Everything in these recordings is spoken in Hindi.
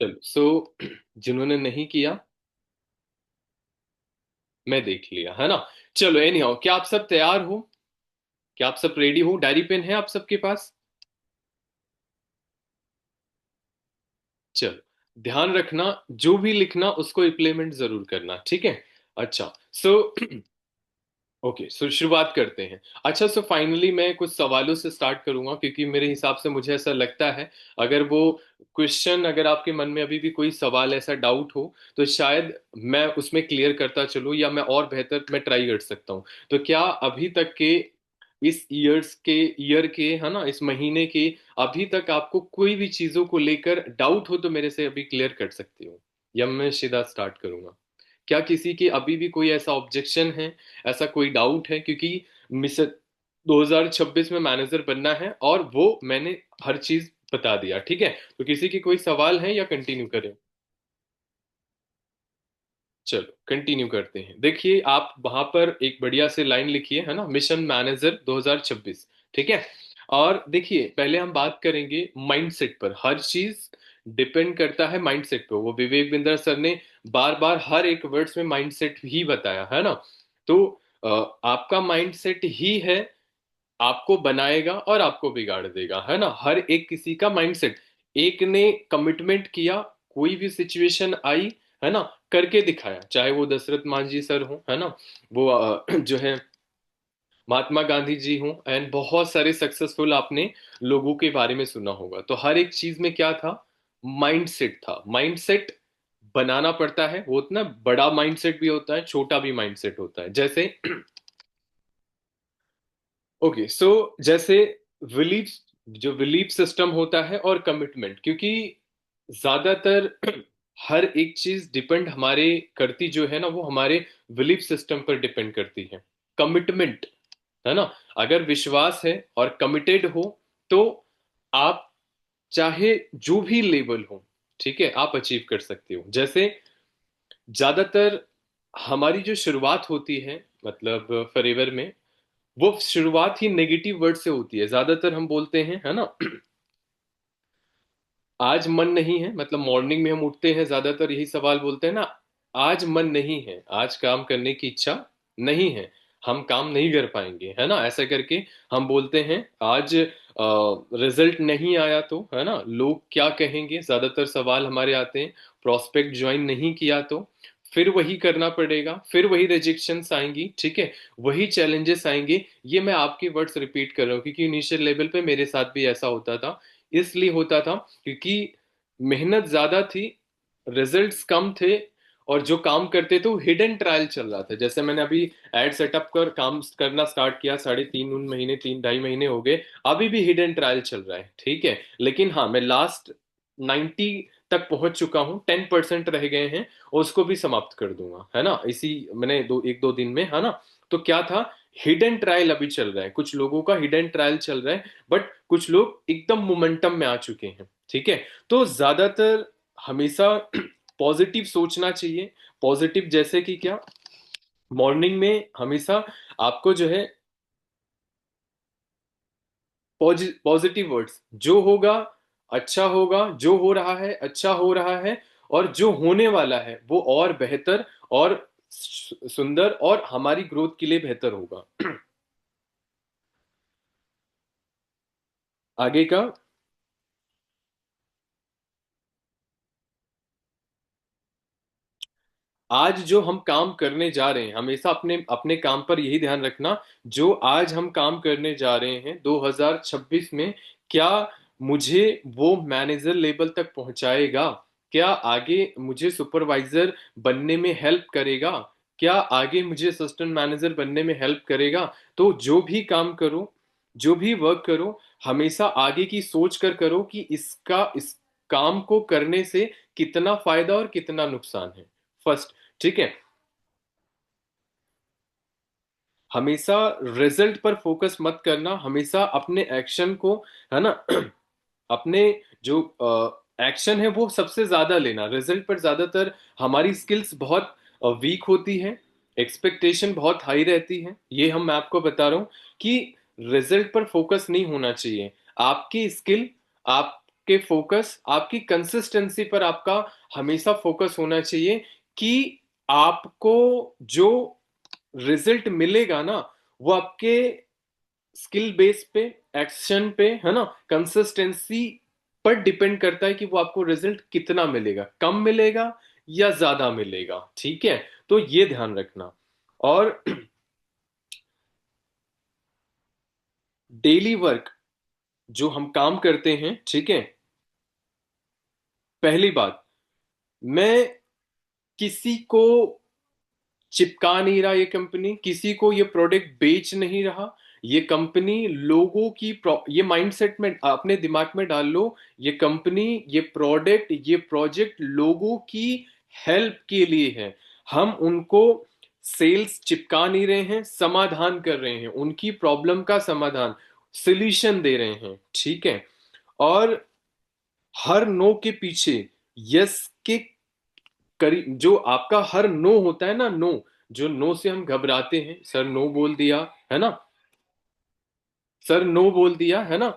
चलो जिन्होंने नहीं किया, मैं देख लिया है ना। चलो एनी हाउ, क्या आप सब तैयार हो? क्या आप सब रेडी हो? डायरी पेन है आप सबके पास? चलो ध्यान रखना, जो भी लिखना उसको इम्प्लीमेंट जरूर करना, ठीक है? अच्छा सो ओके, सो शुरुआत करते हैं। अच्छा सो फाइनली मैं कुछ सवालों से स्टार्ट करूंगा, क्योंकि मेरे हिसाब से मुझे ऐसा लगता है, अगर वो क्वेश्चन, अगर आपके मन में अभी भी कोई सवाल ऐसा डाउट हो, तो शायद मैं उसमें क्लियर करता चलूं, या मैं और बेहतर मैं ट्राई कर सकता हूं। तो क्या अभी तक के इस ईयर के है ना, इस महीने के अभी तक आपको कोई भी चीजों को लेकर डाउट हो तो मेरे से अभी क्लियर कर सकती हो, या मैं सीधा स्टार्ट करूंगा? क्या किसी की अभी भी कोई ऐसा ऑब्जेक्शन है, ऐसा कोई डाउट है? क्योंकि मिस 2026 में मैनेजर बनना है, और वो मैंने हर चीज बता दिया, ठीक है? तो किसी की कोई सवाल है या कंटिन्यू करें? चलो कंटिन्यू करते हैं। देखिए आप वहां पर एक बढ़िया से लाइन लिखिए, है ना, मिशन मैनेजर 2026, ठीक है? और देखिए पहले हम बात करेंगे माइंडसेट पर। हर चीज डिपेंड करता है माइंडसेट पे। वो विवेक बिंद्रा सर ने बार बार हर एक वर्ड्स में माइंडसेट ही बताया है ना। तो आपका माइंडसेट ही है, आपको बनाएगा और आपको बिगाड़ देगा, है ना। हर एक किसी का माइंडसेट, एक ने कमिटमेंट किया, कोई भी सिचुएशन आई, है ना, करके दिखाया, चाहे वो दशरथ मांझी सर हो, है ना, वो जो है महात्मा गांधी जी हो, एंड बहुत सारे सक्सेसफुल आपने लोगों के बारे में सुना होगा। तो हर एक चीज में क्या था? माइंडसेट था। माइंडसेट बनाना पड़ता है। वो उतना बड़ा माइंडसेट भी होता है, छोटा भी माइंडसेट होता है। जैसे ओके सो जैसे बिलीफ, जो बिलीफ सिस्टम होता है, और कमिटमेंट, क्योंकि ज्यादातर हर एक चीज डिपेंड हमारे करती जो है ना, वो हमारे बिलीफ सिस्टम पर डिपेंड करती है। कमिटमेंट, है ना, अगर विश्वास है और कमिटेड हो, तो आप चाहे जो भी लेवल हो, ठीक है, आप अचीव कर सकते हो। जैसे ज्यादातर हमारी जो शुरुआत होती है, मतलब फॉरएवर में, वो शुरुआत ही नेगेटिव वर्ड से होती है। ज्यादातर हम बोलते हैं, है ना, आज मन नहीं है, मतलब मॉर्निंग में हम उठते हैं, ज्यादातर यही सवाल बोलते हैं ना, आज मन नहीं है, आज काम करने की इच्छा नहीं है, हम काम नहीं कर पाएंगे, है ना, ऐसा करके हम बोलते हैं। आज रिजल्ट नहीं आया तो, है ना, लोग क्या कहेंगे, ज्यादातर सवाल हमारे आते हैं। प्रोस्पेक्ट ज्वाइन नहीं किया तो फिर वही करना पड़ेगा, फिर वही रिजेक्शंस आएंगी, ठीक है, वही चैलेंजेस आएंगे। ये मैं आपके वर्ड्स रिपीट कर रहा हूँ, क्योंकि इनिशियल लेवल पे मेरे साथ भी ऐसा होता था। इसलिए होता था क्योंकि मेहनत ज्यादा थी, रिजल्ट्स कम थे, और जो काम करते थे वो हिडन ट्रायल चल रहा था। जैसे मैंने अभी एड सेटअप कर काम करना स्टार्ट किया, 3.5 महीने, 3 ढाई महीने हो गए, अभी भी हिडन ट्रायल चल रहा है, ठीक है। लेकिन हाँ, मैं लास्ट 90 तक पहुंच चुका हूँ, 10% रह गए हैं, और उसको भी समाप्त कर दूंगा, है ना, इसी मैंने एक दो दिन में, है ना। तो क्या था, हिडन ट्रायल अभी चल रहा है, कुछ लोगों का हिडन ट्रायल चल रहा है, बट कुछ लोग एकदम मोमेंटम में आ चुके हैं, ठीक है। तो ज्यादातर हमेशा पॉजिटिव सोचना चाहिए। पॉजिटिव जैसे कि क्या, मॉर्निंग में हमेशा आपको जो है पॉजिटिव वर्ड्स, जो होगा अच्छा होगा, जो हो रहा है अच्छा हो रहा है, और जो होने वाला है वो और बेहतर और सुंदर और हमारी ग्रोथ के लिए बेहतर होगा। आगे का, आज जो हम काम करने जा रहे हैं, हमेशा अपने अपने काम पर यही ध्यान रखना, जो आज हम काम करने जा रहे हैं 2026 में, क्या मुझे वो मैनेजर लेवल तक पहुंचाएगा? क्या आगे मुझे सुपरवाइजर बनने में हेल्प करेगा? क्या आगे मुझे असिस्टेंट मैनेजर बनने में हेल्प करेगा? तो जो भी काम करो, जो भी वर्क करो, हमेशा आगे की सोच कर करो कि इस काम को करने से कितना फायदा और कितना नुकसान है, फर्स्ट, ठीक है। हमेशा रिजल्ट पर फोकस मत करना, हमेशा अपने एक्शन को, है ना, अपने जो एक्शन है वो सबसे ज्यादा लेना, रिजल्ट पर ज्यादातर हमारी स्किल्स बहुत वीक होती है, एक्सपेक्टेशन बहुत हाई रहती है। ये मैं आपको बता रहा हूँ कि रिजल्ट पर फोकस नहीं होना चाहिए। आपकी स्किल, के फोकस, आपकी कंसिस्टेंसी पर आपका हमेशा फोकस होना चाहिए कि आपको जो रिजल्ट मिलेगा ना, वो आपके स्किल बेस पे, एक्शन पे, है ना, कंसिस्टेंसी पर डिपेंड करता है कि वो आपको रिजल्ट कितना मिलेगा, कम मिलेगा या ज्यादा मिलेगा। ठीक है, तो ये ध्यान रखना। और डेली वर्क जो हम काम करते हैं, ठीक है, पहली बात, मैं किसी को चिपका नहीं रहा, ये कंपनी किसी को ये प्रोडक्ट बेच नहीं रहा। ये कंपनी लोगों की ये माइंडसेट में अपने दिमाग में डाल लो, ये कंपनी, ये प्रोडक्ट, ये प्रोजेक्ट लोगों की हेल्प के लिए है। हम उनको सेल्स चिपका नहीं रहे हैं, समाधान कर रहे हैं, उनकी प्रॉब्लम का समाधान, सॉल्यूशन दे रहे हैं। ठीक है, और हर नो के पीछे यस के करीब, जो आपका हर नो होता है ना, नो, जो नो से हम घबराते हैं, सर नो बोल दिया, है ना, सर नो बोल दिया, है ना,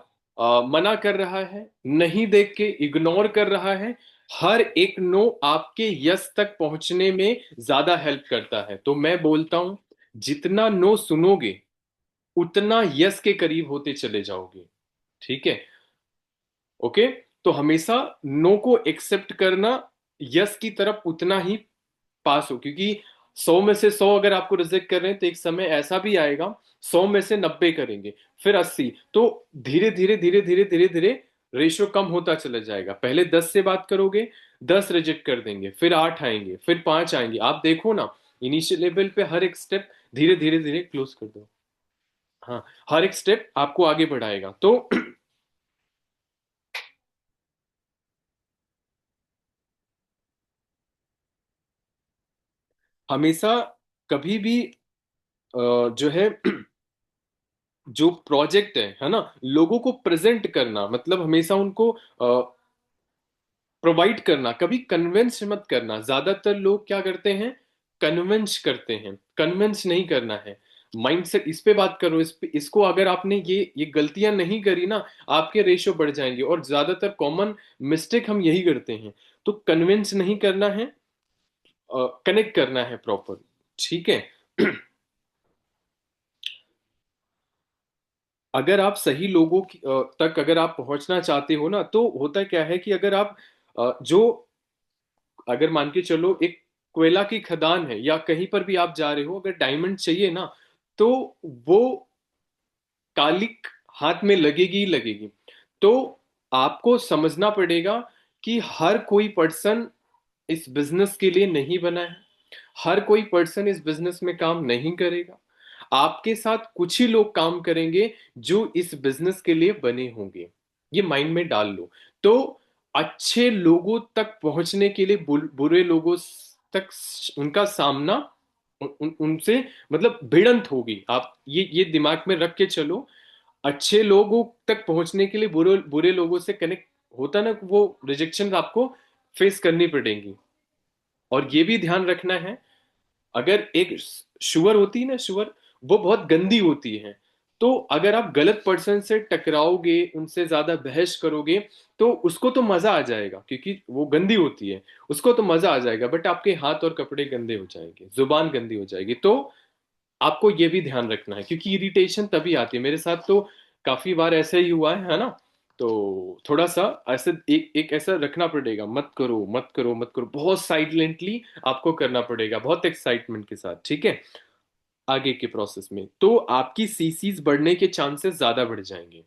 मना कर रहा है, नहीं देख के इग्नोर कर रहा है, हर एक नो आपके यस तक पहुंचने में ज्यादा हेल्प करता है। तो मैं बोलता हूं, जितना नो सुनोगे उतना यस के करीब होते चले जाओगे। ठीक है, ओके, तो हमेशा नो को एक्सेप्ट करना, यस की तरफ उतना ही पास हो, क्योंकि 100 में से 100 अगर आपको रिजेक्ट कर रहे हैं तो एक समय ऐसा भी आएगा 100 में से 90 करेंगे, फिर 80, तो धीरे धीरे धीरे धीरे धीरे धीरे रेशियो कम होता चला जाएगा। पहले 10 से बात करोगे, 10 रिजेक्ट कर देंगे, फिर 8 आएंगे, फिर 5 आएंगे। आप देखो ना, इनिशियल लेवल पे हर एक स्टेप धीरे धीरे धीरे क्लोज कर दो। हाँ, हर एक स्टेप आपको आगे बढ़ाएगा। तो हमेशा कभी भी जो है जो प्रोजेक्ट है ना, लोगों को प्रेजेंट करना, मतलब हमेशा उनको प्रोवाइड करना, कभी कन्विंस मत करना। ज्यादातर लोग क्या करते हैं, कन्विंस करते हैं, कन्विंस नहीं करना है। माइंडसेट इस पे बात करो, इस पे, इसको अगर आपने ये गलतियां नहीं करी ना, आपके रेशियो बढ़ जाएंगे। और ज्यादातर कॉमन मिस्टेक हम यही करते हैं। तो कन्विंस नहीं करना है, कनेक्ट करना है प्रॉपर। ठीक है, अगर आप सही लोगों तक अगर आप पहुंचना चाहते हो ना, तो होता क्या है कि अगर आप जो, अगर मान के चलो एक कोयला की खदान है या कहीं पर भी आप जा रहे हो, अगर डायमंड चाहिए ना, तो वो कालिक हाथ में लगेगी ही लगेगी। तो आपको समझना पड़ेगा कि हर कोई पर्सन इस बिजनेस के लिए नहीं बना है, हर कोई पर्सन इस बिजनेस में काम नहीं करेगा। आपके साथ कुछ ही लोग काम करेंगे जो इस बिजनेस के लिए बने होंगे। ये माइंड में डाल लो। तो अच्छे लोगों तक पहुंचने के लिए बुरे लोगों तक उनका सामना, उनसे मतलब भिड़ंत होगी। आप ये दिमाग में रख के चलो। अच्छे लोगों तक पहुंचने के लिए बुरे बुरे लोगों से कनेक्ट होता ना, वो रिजेक्शन आपको फेस करनी पड़ेंगी। और ये भी ध्यान रखना है, अगर एक शुअर होती है ना, शुअर, वो बहुत गंदी होती है। तो अगर आप गलत पर्सन से टकराओगे, उनसे ज्यादा बहस करोगे, तो उसको तो मजा आ जाएगा क्योंकि वो गंदी होती है, उसको तो मजा आ जाएगा, बट आपके हाथ और कपड़े गंदे हो जाएंगे, जुबान गंदी हो जाएगी। तो आपको ये भी ध्यान रखना है, क्योंकि इरिटेशन तभी आती है। मेरे साथ तो काफी बार ऐसा ही हुआ है ना। तो थोड़ा सा ऐसे एक एक ऐसा रखना पड़ेगा, मत करो मत करो मत करो, बहुत साइलेंटली आपको करना पड़ेगा, बहुत एक्साइटमेंट के साथ। ठीक है, आगे के प्रोसेस में तो आपकी सीसीज बढ़ने के चांसेस ज्यादा बढ़ जाएंगे।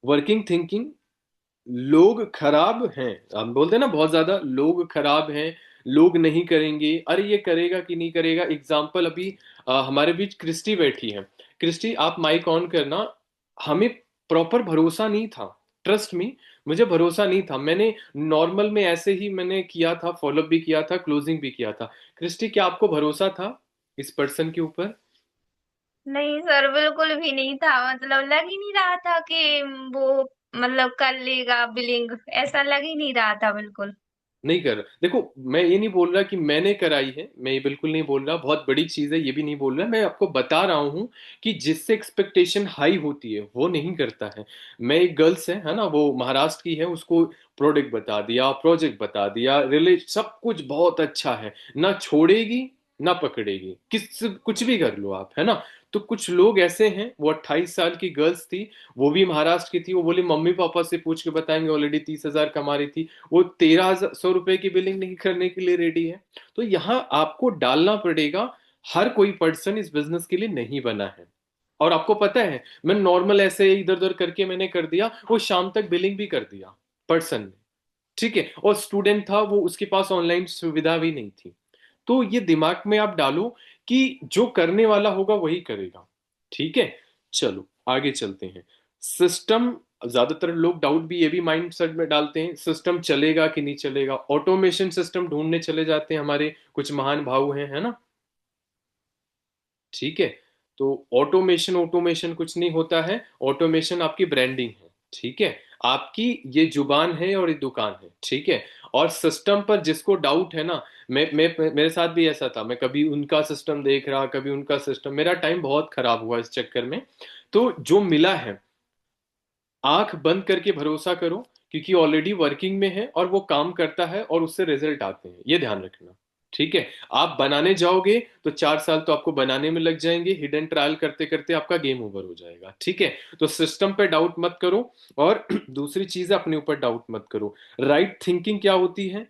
वर्किंग थिंकिंग, लोग खराब हैं, हम बोलते हैं ना, बहुत ज्यादा लोग खराब हैं, लोग नहीं करेंगे, अरे ये करेगा कि नहीं करेगा। एग्जाम्पल अभी हमारे बीच क्रिस्टी बैठी है। क्रिस्टी, आप माइक ऑन करना। हमें प्रॉपर भरोसा नहीं था, ट्रस्ट मी, मुझे भरोसा नहीं था। मैंने नॉर्मल में ऐसे ही मैंने किया था, फॉलोअप भी किया था, क्लोजिंग भी किया था। क्रिस्टी, क्या आपको भरोसा था इस पर्सन के ऊपर? नहीं सर, बिल्कुल भी नहीं था। मतलब लग ही नहीं रहा था कि वो मतलब कर लेगा बिलिंग, ऐसा लग ही नहीं रहा था बिल्कुल। नहीं कर रहा। देखो, मैं ये नहीं बोल रहा कि मैंने कराई है, मैं ये बिल्कुल नहीं बोल रहा, बहुत बड़ी चीज है ये भी नहीं बोल रहा, मैं आपको बता रहा हूँ कि जिससे एक्सपेक्टेशन हाई होती है वो नहीं करता है। मैं एक गर्ल्स है ना, वो महाराष्ट्र की है, उसको प्रोडक्ट बता दिया, प्रोजेक्ट बता दिया, रिलेट सब कुछ बहुत अच्छा है, ना छोड़ेगी ना पकड़ेगी, किस कुछ भी कर लो आप, है ना। तो कुछ लोग ऐसे हैं, वो 28 साल की गर्ल्स थी, वो भी महाराष्ट्र की थी, वो बोली मम्मी पापा से पूछ के बताएंगे, ऑलरेडी 30,000 कमा रही थी, वो 1300 रुपए की बिलिंग नहीं करने के लिए रेडी है। तो यहाँ आपको डालना पड़ेगा, हर कोई पर्सन इस बिजनेस के लिए नहीं बना है। और आपको पता है, मैं नॉर्मल ऐसे इधर उधर करके मैंने कर दिया, वो शाम तक बिलिंग भी कर दिया पर्सन ने, ठीक है। और स्टूडेंट था वो, उसके पास ऑनलाइन सुविधा भी नहीं थी। तो ये दिमाग में आप डालो कि जो करने वाला होगा वही करेगा, ठीक है। चलो आगे चलते हैं। सिस्टम, ज्यादातर लोग डाउट भी ये भी माइंड सेट में डालते हैं, सिस्टम चलेगा कि नहीं चलेगा, ऑटोमेशन सिस्टम ढूंढने चले जाते हैं हमारे कुछ महान भाव हैं, है ना, ठीक है। तो ऑटोमेशन ऑटोमेशन कुछ नहीं होता है, ऑटोमेशन आपकी ब्रांडिंग है, ठीक है। आपकी ये जुबान है और ये दुकान है, ठीक है। और सिस्टम पर जिसको डाउट है ना, मैं मेरे साथ भी ऐसा था, मैं कभी उनका सिस्टम देख रहा, कभी उनका सिस्टम, मेरा टाइम बहुत खराब हुआ इस चक्कर में। तो जो मिला है, आंख बंद करके भरोसा करो, क्योंकि ऑलरेडी वर्किंग में है और वो काम करता है और उससे रिजल्ट आते हैं, ये ध्यान रखना, ठीक है। आप बनाने जाओगे तो 4 साल तो आपको बनाने में लग जाएंगे, हिडन ट्रायल करते करते आपका गेम ओवर हो जाएगा, ठीक है। तो सिस्टम पे डाउट मत करो। और दूसरी चीज है, अपने ऊपर डाउट मत करो। राइट थिंकिंग क्या होती है,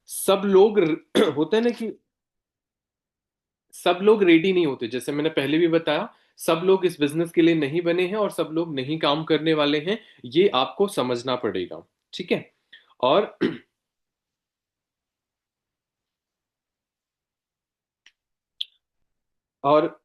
सब लोग होता है ना कि सब लोग रेडी नहीं होते, जैसे मैंने पहले भी बताया, सब लोग इस बिजनेस के लिए नहीं बने हैं और सब लोग नहीं काम करने वाले हैं, ये आपको समझना पड़ेगा, ठीक है। और और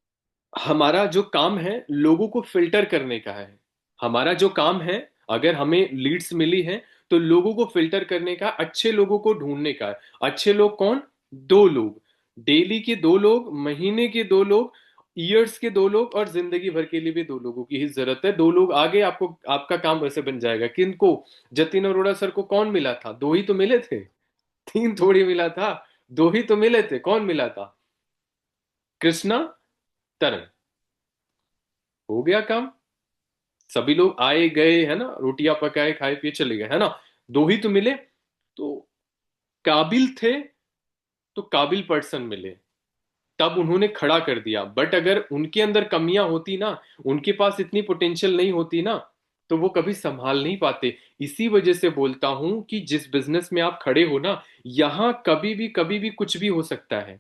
हमारा जो काम है लोगों को फिल्टर करने का है, हमारा जो काम है, अगर हमें लीड्स मिली है तो लोगों को फिल्टर करने का, अच्छे लोगों को ढूंढने का है। अच्छे लोग कौन, 2 लोग, डेली के 2 लोग, महीने के 2 लोग, ईयर्स के 2 लोग, और जिंदगी भर के लिए भी 2 लोगों की ही जरूरत है। 2 लोग आगे आपको, आपका काम वैसे बन जाएगा। किनको, जतिन अरोड़ा सर को कौन मिला था, 2 ही तो मिले थे, 3 थोड़ी मिला था, 2 ही तो मिले थे। कौन मिला था, कृष्णा, तरन, हो गया काम। सभी लोग आए गए, है ना, रोटियां पकाए खाए पिए चले गए, है ना, 2 ही तो मिले। तो काबिल थे, तो काबिल पर्सन मिले, तब उन्होंने खड़ा कर दिया। बट अगर उनके अंदर कमियां होती ना, उनके पास इतनी पोटेंशियल नहीं होती ना, तो वो कभी संभाल नहीं पाते। इसी वजह से बोलता हूं कि जिस बिजनेस में आप खड़े हो ना, यहां कभी भी कुछ भी हो सकता है,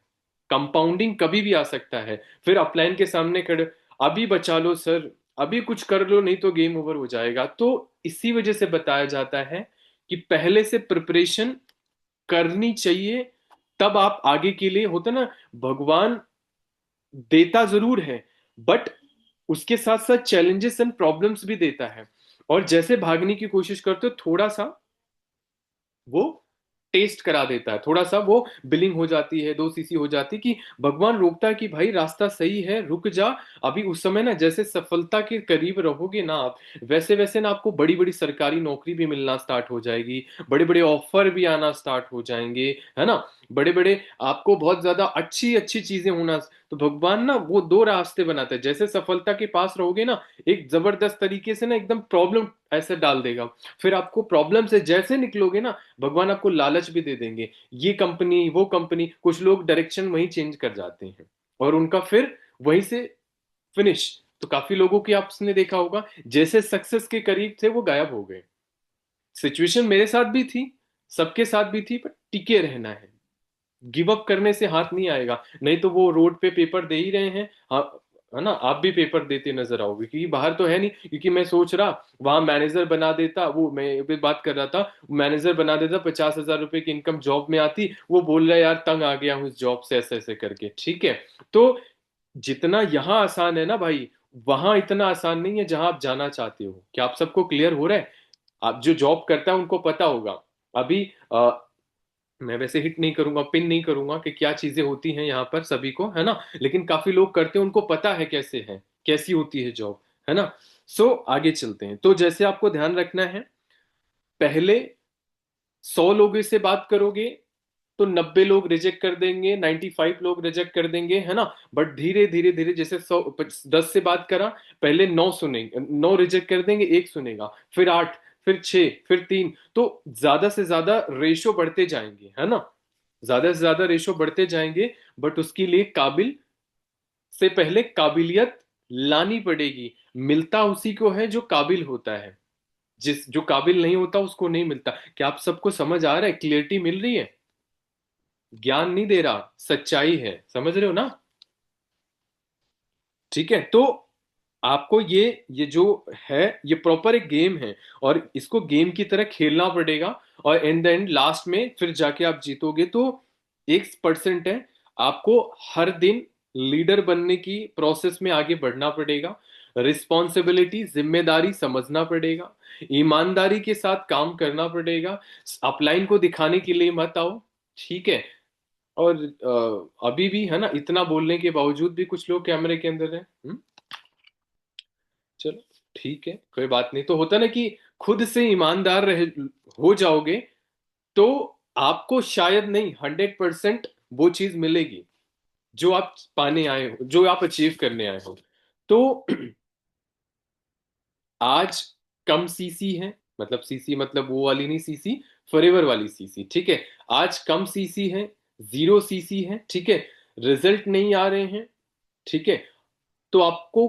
कंपाउंडिंग कभी भी आ सकता है। फिर अपलाइन के सामने खड़े, अभी बचा लो सर, अभी कुछ कर लो, नहीं तो गेम ओवर हो जाएगा। तो इसी वजह से बताया जाता है कि पहले से प्रिपरेशन करनी चाहिए, तब आप आगे के लिए, होता ना, भगवान देता जरूर है, बट उसके साथ साथ चैलेंजेस एंड प्रॉब्लम्स भी देता है। और जैसे भागने की कोशिश करते हो, थोड़ा सा वो टेस्ट करा देता है, थोड़ा सा वो बिलिंग हो जाती है, 2 सीसी हो जाती है, कि भगवान रोकता है कि भाई रास्ता सही है, रुक जा। अभी उस समय ना, जैसे सफलता के करीब रहोगे ना आप, वैसे वैसे ना आपको बड़ी बड़ी सरकारी नौकरी भी मिलना स्टार्ट हो जाएगी, बड़े बड़े ऑफर भी आना स्टार्ट हो जाएंगे, है ना, बड़े बड़े, आपको बहुत ज्यादा अच्छी अच्छी चीजें होना। तो भगवान ना वो 2 रास्ते बनाता है, जैसे सफलता के पास रहोगे ना, एक जबरदस्त तरीके से ना एकदम प्रॉब्लम ऐसे डाल देगा। फिर आपको प्रॉब्लम से जैसे निकलोगे ना, भगवान आपको लालच भी दे देंगे, ये कंपनी वो कंपनी, कुछ लोग डायरेक्शन वहीं चेंज कर जाते हैं और उनका फिर वहीं से फिनिश। तो काफी लोगों की आपने देखा होगा, जैसे सक्सेस के करीब थे वो गायब हो गए। सिचुएशन मेरे साथ भी थी, सबके साथ भी थी, पर टिके रहना है, गिव अप करने से हाथ नहीं आएगा। नहीं तो वो रोड पे पेपर दे ही रहे हैं, हाँ, है ना, आप भी पेपर देते नजर आओगे, क्योंकि बाहर तो है नहीं। क्योंकि मैं सोच रहा, वहां मैनेजर बना देता, वो मैं भी बात कर रहा था, मैनेजर बना देता, 50,000 रुपए की इनकम जॉब में आती, वो बोल रहा है यार तंग आ गया हूँ इस जॉब से, ऐसे ऐसे करके, ठीक है। तो जितना यहाँ आसान है ना भाई, वहां इतना आसान नहीं है जहां आप जाना चाहते हो। क्या आप सबको क्लियर हो रहा है? आप जो जॉब करता है उनको पता होगा। अभी मैं वैसे हिट नहीं करूंगा, पिन नहीं करूंगा कि क्या चीजें होती हैं यहाँ पर सभी को, है ना, लेकिन काफी लोग करते हैं, उनको पता है कैसे है, कैसी होती है जॉब, है ना। सो आगे चलते हैं। तो जैसे आपको ध्यान रखना है, पहले 100 लोगों से बात करोगे तो 90 लोग रिजेक्ट कर देंगे, 95 लोग रिजेक्ट कर देंगे, है ना। बट धीरे धीरे धीरे जैसे 10 से बात करा, पहले 9 सुनेंगे, 9 रिजेक्ट कर देंगे, एक सुनेगा, फिर 8, फिर 6, फिर 3, तो ज्यादा से ज्यादा रेशो बढ़ते जाएंगे, है ना। ज्यादा से ज्यादा रेशो बढ़ते जाएंगे। बट उसके लिए काबिल से पहले काबिलियत लानी पड़ेगी। मिलता उसी को है जो काबिल होता है, जिस जो काबिल नहीं होता उसको नहीं मिलता। क्या आप सबको समझ आ रहा है, क्लियरिटी मिल रही है? ज्ञान नहीं दे रहा, सच्चाई है, समझ रहे हो ना। ठीक है, तो आपको ये जो है, ये प्रॉपर एक गेम है, और इसको गेम की तरह खेलना पड़ेगा। और इन द एंड लास्ट में फिर जाके आप जीतोगे। तो 1% है, आपको हर दिन लीडर बनने की प्रोसेस में आगे बढ़ना पड़ेगा। रिस्पॉन्सिबिलिटी, जिम्मेदारी समझना पड़ेगा। ईमानदारी के साथ काम करना पड़ेगा। अपलाइन को दिखाने के लिए मत आओ, ठीक है। और अभी भी है ना, इतना बोलने के बावजूद भी कुछ लोग कैमरे के अंदर हैं। चलो ठीक है, कोई बात नहीं। तो होता ना कि खुद से ईमानदार रह हो जाओगे तो आपको शायद नहीं, 100% वो चीज मिलेगी जो आप पाने आए हो, जो आप अचीव करने आए हो। तो आज कम सीसी है, मतलब सीसी मतलब वो वाली नहीं, सीसी फॉरएवर वाली सीसी, ठीक है। आज कम सीसी है, 0 सीसी है, ठीक है। रिजल्ट नहीं आ रहे हैं, ठीक है। तो आपको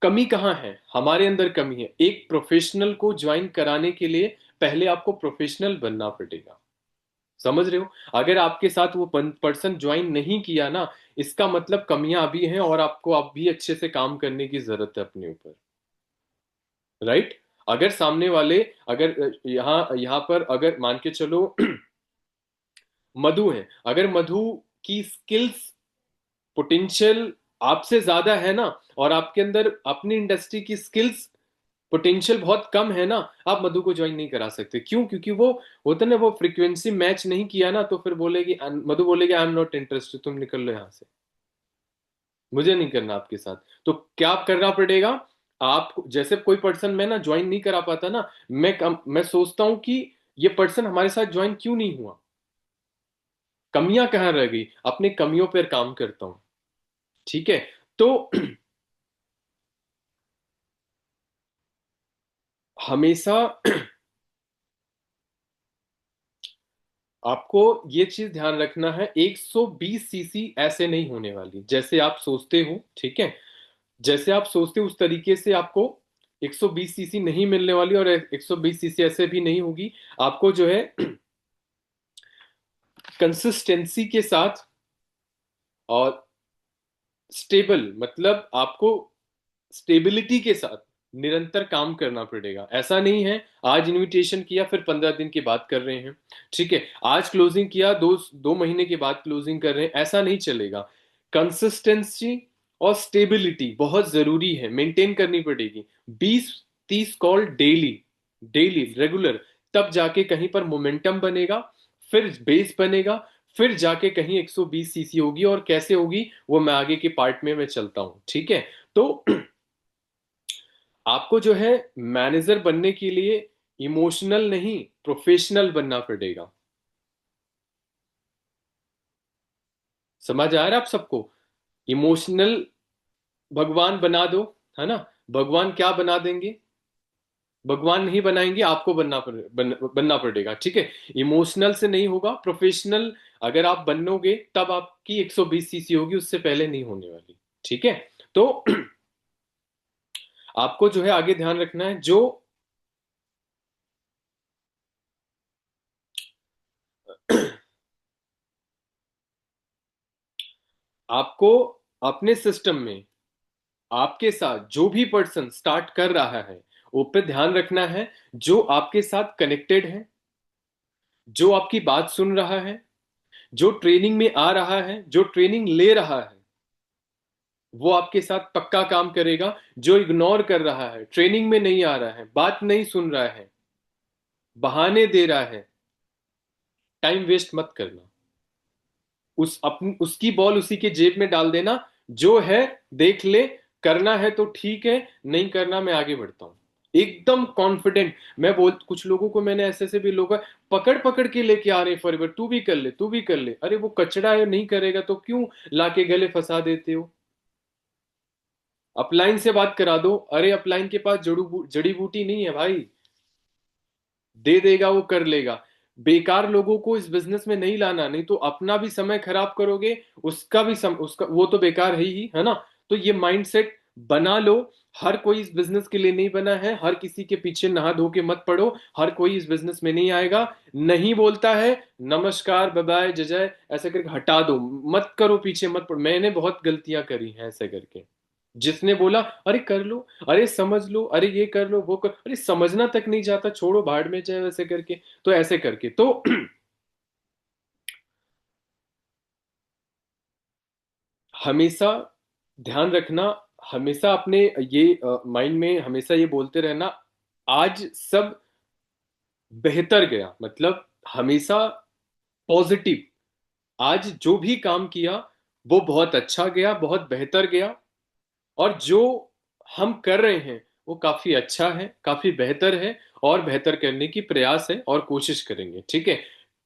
कमी कहाँ है? हमारे अंदर कमी है। एक प्रोफेशनल को ज्वाइन कराने के लिए पहले आपको प्रोफेशनल बनना पड़ेगा, समझ रहे हो। अगर आपके साथ वो पर्सन ज्वाइन नहीं किया ना, इसका मतलब कमियां अभी हैं, और आपको अब भी अच्छे से काम करने की जरूरत है अपने ऊपर, राइट। अगर सामने वाले, अगर यहाँ यहाँ पर अगर मान के चलो मधु है, अगर मधु की स्किल्स, पोटेंशियल आपसे ज्यादा है ना, और आपके अंदर अपनी इंडस्ट्री की स्किल्स, पोटेंशियल बहुत कम है ना, आप मधु को ज्वाइन नहीं करा सकते। क्यों? क्योंकि वो होता ना, वो फ्रीक्वेंसी मैच नहीं किया ना, तो फिर बोलेगी, मधु बोलेगी आई एम नॉट इंटरेस्टेड, तुम निकल लो यहाँ से, मुझे नहीं करना आपके साथ। तो क्या करना पड़ेगा? आप जैसे कोई पर्सन मैं ना ज्वाइन नहीं करा पाता ना, मैं सोचता हूं कि ये पर्सन हमारे साथ ज्वाइन क्यों नहीं हुआ, कमियां कहाँ रह गई, अपने कमियों पर काम करता हूं, ठीक है। तो हमेशा आपको ये चीज ध्यान रखना है, 120 सीसी ऐसे नहीं होने वाली जैसे आप सोचते हो, ठीक है। जैसे आप सोचते हो उस तरीके से आपको 120 सीसी नहीं मिलने वाली, और 120 सीसी ऐसे भी नहीं होगी। आपको जो है कंसिस्टेंसी के साथ और स्टेबल, मतलब आपको स्टेबिलिटी के साथ निरंतर काम करना पड़ेगा। ऐसा नहीं है आज इनविटेशन किया फिर 15 दिन की बात कर रहे हैं, ठीक है। आज क्लोजिंग किया, 2 महीने के बाद क्लोजिंग कर रहे हैं, ऐसा नहीं चलेगा। कंसिस्टेंसी और स्टेबिलिटी बहुत जरूरी है, मेंटेन करनी पड़ेगी। 20-30 कॉल डेली, डेली रेगुलर, तब जाके कहीं पर मोमेंटम बनेगा, फिर बेस बनेगा, फिर जाके कहीं 120 सीसी होगी। और कैसे होगी वो मैं आगे के पार्ट में मैं चलता हूं, ठीक है। तो आपको जो है मैनेजर बनने के लिए इमोशनल नहीं, प्रोफेशनल बनना पड़ेगा। समझ आ रहा है आप सबको? इमोशनल भगवान बना दो, है ना। भगवान क्या बना देंगे? भगवान नहीं बनाएंगे, आपको बनना पड़ेगा, ठीक है। इमोशनल से नहीं होगा, प्रोफेशनल अगर आप बनोगे तब आपकी 120 सीसी होगी, उससे पहले नहीं होने वाली, ठीक है। तो आपको जो है आगे ध्यान रखना है, जो आपको अपने सिस्टम में आपके साथ जो भी पर्सन स्टार्ट कर रहा है वो पे ध्यान रखना है, जो आपके साथ कनेक्टेड है, जो आपकी बात सुन रहा है, जो ट्रेनिंग में आ रहा है, जो ट्रेनिंग ले रहा है, वो आपके साथ पक्का काम करेगा। जो इग्नोर कर रहा है, ट्रेनिंग में नहीं आ रहा है, बात नहीं सुन रहा है, बहाने दे रहा है, टाइम वेस्ट मत करना। उसकी बॉल उसी के जेब में डाल देना। जो है देख ले, करना है तो ठीक है, नहीं करना मैं आगे बढ़ता हूं। एकदम कॉन्फिडेंट। मैं बोल, कुछ लोगों को मैंने ऐसे ऐसे भी लोग पकड़ पकड़ के लेके आ रहे हैं फॉरएवर, तू भी कर ले, तू भी कर ले। अरे वो कचड़ा है, नहीं करेगा तो क्यों लाके गले फंसा देते हो? अपलाइन से बात करा दो। अरे अपलाइन के पास जड़ी बूटी नहीं है भाई, दे देगा, वो कर लेगा। बेकार लोगों को इस बिजनेस में नहीं लाना, नहीं तो अपना भी समय खराब करोगे, उसका भी उसका वो तो बेकार है ही, है ना? तो ये माइंडसेट बना लो। हर कोई इस बिजनेस के लिए नहीं बना है, हर किसी के पीछे नहा धो के मत पड़ो। हर कोई इस बिजनेस में नहीं आएगा। नहीं बोलता है, नमस्कार बाय बाय जय जय ऐसे करके हटा दो। मत करो, पीछे मत पड़ो। मैंने बहुत गलतियां करी हैं ऐसे करके। जिसने बोला अरे कर लो, अरे समझ लो, अरे ये कर लो वो कर, अरे समझना तक नहीं जाता, छोड़ो भाड़ में जाए वैसे करके। तो ऐसे करके तो हमेशा ध्यान रखना, हमेशा अपने ये माइंड में हमेशा ये बोलते रहना, आज सब बेहतर गया, मतलब हमेशा पॉजिटिव। आज जो भी काम किया वो बहुत अच्छा गया, बहुत बेहतर गया। और जो हम कर रहे हैं वो काफी अच्छा है, काफी बेहतर है, और बेहतर करने की प्रयास है और कोशिश करेंगे, ठीक है?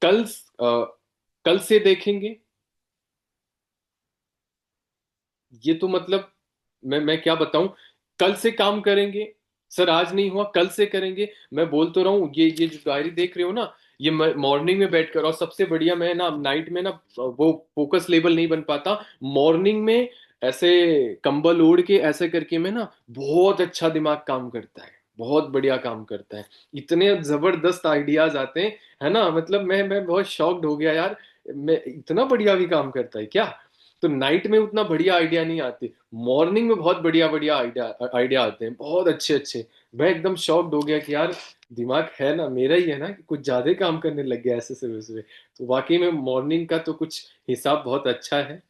कल कल से देखेंगे। ये तो मतलब मैं क्या बताऊं, कल से काम करेंगे। सर आज नहीं हुआ, कल से करेंगे। मैं बोल तो रहा हूँ, ये जो डायरी देख रहे हो ना, ये मॉर्निंग में बैठकर, और सबसे बढ़िया मैं ना नाइट में ना वो फोकस लेवल नहीं बन पाता। मॉर्निंग में ऐसे कंबल ओढ़ के ऐसे करके मैं ना, बहुत अच्छा दिमाग काम करता है, बहुत बढ़िया काम करता है। इतने जबरदस्त आइडियाज आते हैं, है ना? मतलब मैं बहुत शॉक्ड हो गया यार, मैं इतना बढ़िया भी काम करता है क्या? तो नाइट में उतना बढ़िया आइडिया नहीं आते, मॉर्निंग में बहुत बढ़िया बढ़िया आइडिया आइडिया आते हैं, बहुत अच्छे अच्छे। मैं एकदम शॉक्ड हो गया कि यार, दिमाग है ना मेरा ही है ना, कि कुछ ज्यादा ही काम करने लग गया ऐसे से वैसे। तो वाकई में मॉर्निंग का तो कुछ हिसाब बहुत अच्छा है।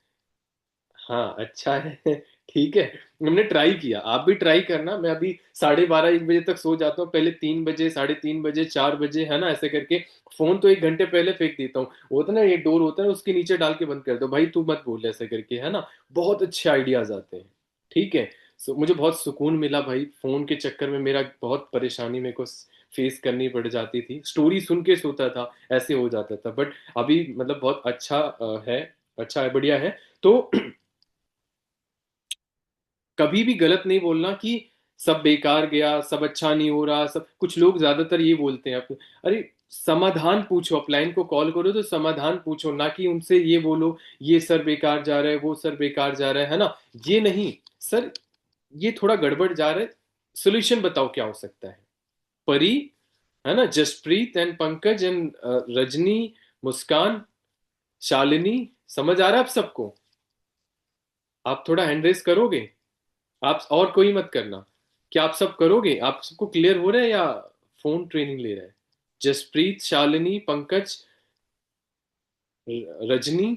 हाँ अच्छा है ठीक है। हमने ट्राई किया, आप भी ट्राई करना। मैं अभी 12:30 1 बजे तक सो जाता हूँ, पहले 3 बजे, 3:30 बजे, 4 बजे, है ना, ऐसे करके। फोन तो 1 घंटे पहले फेंक देता हूँ। वो होता है ना, ये डोर होता है उसके नीचे डाल के बंद कर दो, भाई तू मत बोल ऐसे करके, है ना? बहुत अच्छे आइडियाज आते हैं, ठीक है। मुझे बहुत सुकून मिला भाई, फोन के चक्कर में मेरा बहुत परेशानी मेरे को फेस करनी पड़ जाती थी, स्टोरी सुन के सोता था, ऐसे हो जाता था। बट अभी मतलब बहुत अच्छा है, अच्छा है, बढ़िया है। तो कभी भी गलत नहीं बोलना कि सब बेकार गया, सब अच्छा नहीं हो रहा, सब। कुछ लोग ज्यादातर ये बोलते हैं अपने, अरे समाधान पूछो, अपलाइन को कॉल करो तो समाधान पूछो, ना कि उनसे ये बोलो ये सर बेकार जा रहा है, वो सर बेकार जा रहा है ना? ये नहीं, सर ये थोड़ा गड़बड़ जा रहा है, सोल्यूशन बताओ क्या हो सकता है। परी, है ना, जसप्रीत एंड पंकज एंड रजनी, मुस्कान, शालिनी, समझ आ रहा है आप सबको? आप थोड़ा हैंड रेस करोगे? आप और कोई मत करना। क्या आप सब करोगे? आप सबको क्लियर हो रहा है या फोन ट्रेनिंग ले रहा है? जसप्रीत, शालिनी, पंकज, रजनी।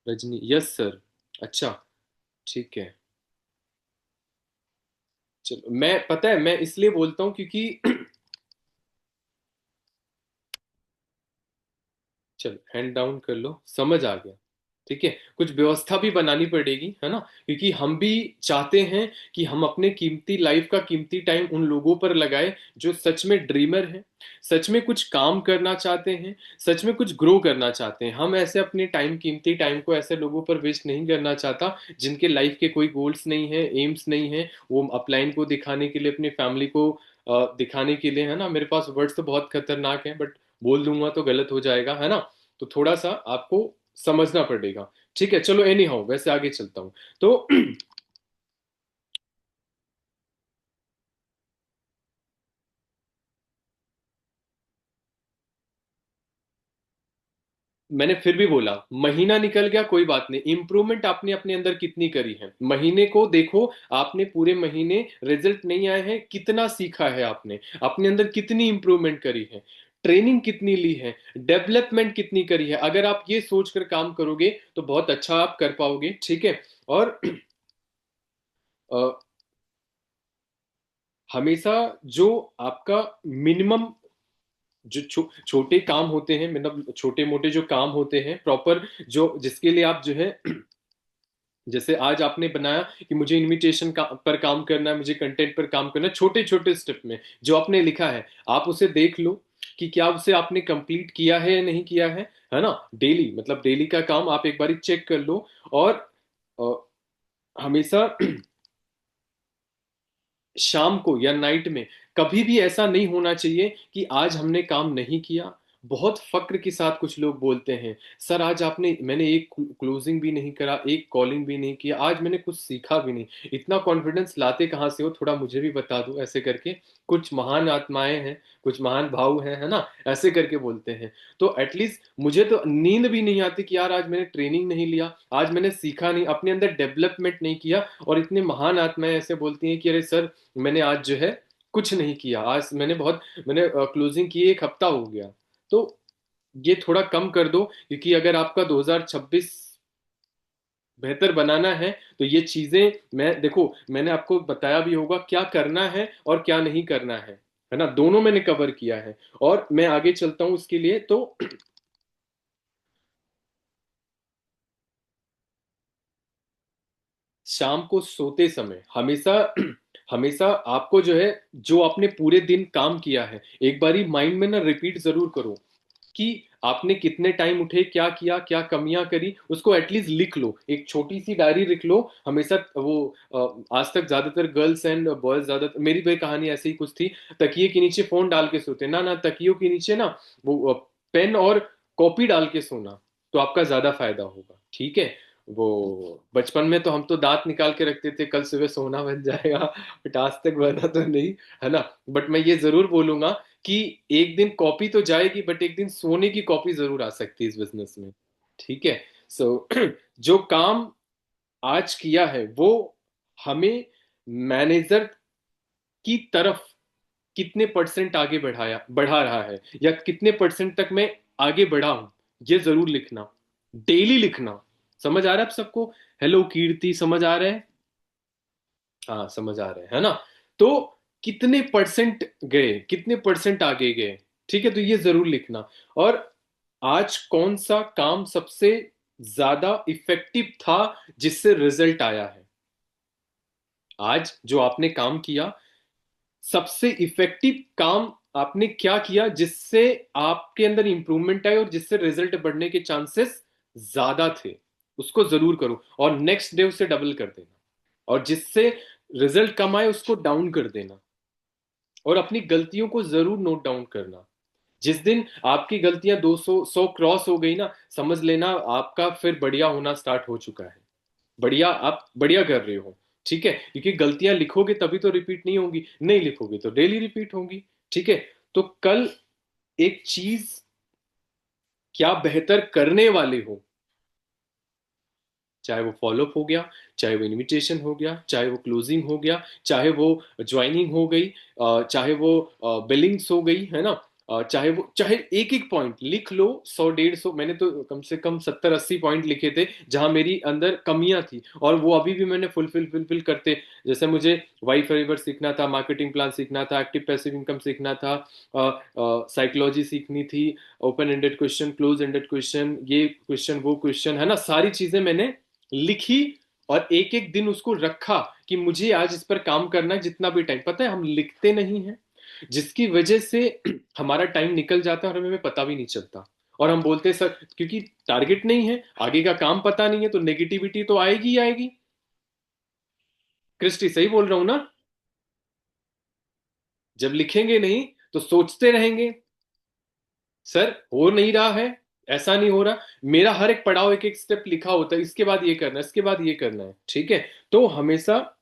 Rajni, yes sir. अच्छा, ठीक है। चलो, मैं पता है मैं इसलिए बोलता हूँ क्योंकि चलो हैंड डाउन कर लो, समझ आ गया। ठीक है, कुछ व्यवस्था भी बनानी पड़ेगी, है ना? क्योंकि हम भी चाहते हैं कि हम अपने कीमती लाइफ का कीमती टाइम उन लोगों पर लगाए जो सच में ड्रीमर हैं, सच में कुछ काम करना चाहते हैं, सच में कुछ ग्रो करना चाहते हैं। हम ऐसे अपने टाइम, कीमती टाइम को ऐसे लोगों पर वेस्ट नहीं करना चाहता जिनके लाइफ के कोई गोल्स नहीं है, एम्स नहीं है। वो अपलाइन को दिखाने के लिए, अपनी फैमिली को दिखाने के लिए, है ना? मेरे पास वर्ड्स तो बहुत खतरनाक हैं, बट बोल दूंगा तो गलत हो जाएगा, है ना? तो थोड़ा सा आपको समझना पड़ेगा। ठीक है, चलो एनी हाउ, वैसे आगे चलता हूं। तो मैंने फिर भी बोला, महीना निकल गया कोई बात नहीं, इंप्रूवमेंट आपने अपने अंदर कितनी करी है महीने को देखो। आपने पूरे महीने रिजल्ट नहीं आए हैं, कितना सीखा है आपने, अपने अंदर कितनी इंप्रूवमेंट करी है, ट्रेनिंग कितनी ली है, डेवलपमेंट कितनी करी है। अगर आप ये सोचकर काम करोगे तो बहुत अच्छा आप कर पाओगे, ठीक है। और अ, हमेशा जो आपका मिनिमम, जो छोटे काम होते हैं, मतलब छोटे मोटे जो काम होते हैं प्रॉपर, जो जिसके लिए आप जो है जैसे आज आपने बनाया कि मुझे पर काम करना है, मुझे कंटेंट पर काम करना है, छोटे छोटे स्टेप में जो आपने लिखा है आप उसे देख लो कि क्या उसे आपने कंप्लीट किया है या नहीं किया है ना। डेली मतलब डेली का काम आप एक बार चेक कर लो। और अ, हमेशा शाम को या नाइट में कभी भी ऐसा नहीं होना चाहिए कि आज हमने काम नहीं किया। बहुत फक्र के साथ कुछ लोग बोलते हैं, सर आज आपने मैंने एक क्लोजिंग भी नहीं करा, एक कॉलिंग भी नहीं किया, आज मैंने कुछ सीखा भी नहीं। इतना कॉन्फिडेंस लाते कहाँ से हो, थोड़ा मुझे भी बता दो ऐसे करके। कुछ महान आत्माएं हैं, कुछ महान भाव हैं, है ना, ऐसे करके बोलते हैं। तो एटलीस्ट मुझे तो नींद भी नहीं आती कि यार आज मैंने ट्रेनिंग नहीं लिया, आज मैंने सीखा नहीं, अपने अंदर डेवलपमेंट नहीं किया। और इतने महान आत्माएं ऐसे बोलती हैं कि अरे सर मैंने आज जो है कुछ नहीं किया, आज मैंने क्लोजिंग की 1 हफ्ता हो गया। तो ये थोड़ा कम कर दो, क्योंकि अगर आपका 2026 बेहतर बनाना है तो ये चीजें, मैं देखो मैंने आपको बताया भी होगा क्या करना है और क्या नहीं करना है ना, दोनों मैंने कवर किया है। और मैं आगे चलता हूं उसके लिए। तो शाम को सोते समय हमेशा हमेशा आपको जो है, जो आपने पूरे दिन काम किया है एक बारी माइंड में ना रिपीट जरूर करो कि आपने कितने टाइम उठे, क्या किया, क्या कमियां करी, उसको एटलीस्ट लिख लो, एक छोटी सी डायरी लिख लो हमेशा। वो आज तक ज्यादातर गर्ल्स एंड बॉयज, ज्यादा मेरी भाई कहानी ऐसी ही कुछ थी, तकिए के नीचे फोन डाल के सोते ना, ना तकियों के नीचे ना वो पेन और कॉपी डाल के सोना, तो आपका ज्यादा फायदा होगा, ठीक है। वो बचपन में तो हम तो दांत निकाल के रखते थे कल सुबह सोना बन जाएगा, बट आज तक बना तो नहीं, है ना। बट मैं ये जरूर बोलूंगा कि एक दिन कॉपी तो जाएगी, बट एक दिन सोने की कॉपी जरूर आ सकती है इस बिजनेस में, ठीक है। सो जो काम आज किया है वो हमें मैनेजर की तरफ कितने परसेंट आगे बढ़ा रहा है, या कितने परसेंट तक मैं आगे बढ़ा हूं, ये जरूर लिखना, डेली लिखना। समझ आ रहा है आप सबको? हेलो कीर्ति, समझ आ रहा है? हाँ समझ आ रहे हैं, है ना। तो कितने परसेंट गए, कितने परसेंट आगे गए, ठीक है, तो ये जरूर लिखना। और आज कौन सा काम सबसे ज्यादा इफेक्टिव था जिससे रिजल्ट आया है, आज जो आपने काम किया सबसे इफेक्टिव काम आपने क्या किया जिससे आपके अंदर इंप्रूवमेंट आए और जिससे रिजल्ट बढ़ने के चांसेस ज्यादा थे, उसको जरूर करो और नेक्स्ट डे उसे डबल कर देना। और जिससे रिजल्ट कम आए उसको डाउन कर देना। और अपनी गलतियों को जरूर नोट डाउन करना। जिस दिन आपकी गलतियां 200 क्रॉस हो गई ना, समझ लेना आपका फिर बढ़िया होना स्टार्ट हो चुका है, बढ़िया, आप बढ़िया कर रहे हो, ठीक है। क्योंकि गलतियां लिखोगे तभी तो रिपीट नहीं होंगी, नहीं लिखोगे तो डेली रिपीट होंगी, ठीक है। तो कल एक चीज क्या बेहतर करने वाले हो, चाहे वो फॉलोअप हो गया, चाहे वो इनविटेशन हो गया, चाहे वो क्लोजिंग हो गया, चाहे वो ज्वाइनिंग हो गई, चाहे वो बिलिंग्स हो गई, है ना, चाहे एक एक पॉइंट लिख लो, 100 150, मैंने तो कम से कम 70 80 पॉइंट लिखे थे जहां मेरी अंदर कमियां थी, और वो अभी भी मैंने फुलफिल करते। जैसे मुझे वाई फेवर सीखना था, मार्केटिंग प्लान सीखना था, एक्टिव पैसिव इनकम सीखना था, साइकोलॉजी सीखनी थी, open ended question, close ended question, ये क्वेश्चन वो क्वेश्चन, है ना, सारी चीजें मैंने लिखी। और एक एक दिन उसको रखा कि मुझे आज इस पर काम करना है, जितना भी टाइम, पता है हम लिखते नहीं है, जिसकी वजह से हमारा टाइम निकल जाता है और हमें पता भी नहीं चलता। और हम बोलते हैं सर क्योंकि टारगेट नहीं है, आगे का काम पता नहीं है, तो नेगेटिविटी तो आएगी ही आएगी। क्रिस्टी सही बोल रहा हूं ना? जब लिखेंगे नहीं तो सोचते रहेंगे, सर हो नहीं रहा है, ऐसा नहीं हो रहा, मेरा हर एक पड़ाव एक एक स्टेप लिखा होता है, इसके बाद ये करना है, इसके बाद ये करना है, ठीक है। तो हमेशा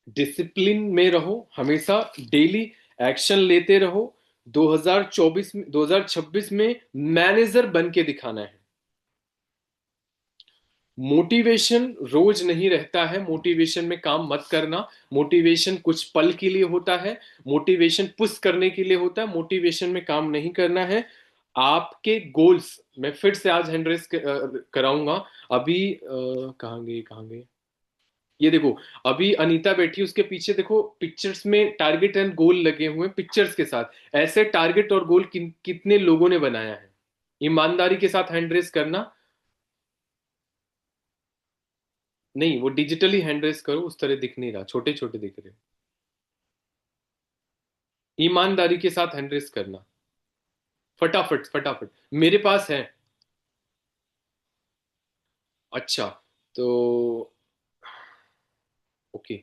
डिसिप्लिन में रहो, हमेशा डेली एक्शन लेते रहो। 2024 में, 2026 में मैनेजर बन के दिखाना है। मोटिवेशन रोज नहीं रहता है, मोटिवेशन में काम मत करना। मोटिवेशन कुछ पल के लिए होता है, मोटिवेशन पुश करने के लिए होता है, मोटिवेशन में काम नहीं करना है। आपके गोल्स, मैं फिर से आज हैंड रेस कराऊंगा। अभी कहाँ गए ये देखो, अभी अनीता बैठी उसके पीछे देखो, पिक्चर्स में टारगेट एंड गोल लगे हुए हैं पिक्चर्स के साथ। ऐसे टारगेट और गोल कितने लोगों ने बनाया है? ईमानदारी के साथ हैंड रेस करना। नहीं, वो डिजिटली हैंड रेस करो, उस तरह दिख नहीं रहा, छोटे छोटे दिख रहे हो। ईमानदारी के साथ हैंड रेस करना, फटाफट फटाफट। मेरे पास है। अच्छा, तो ओके।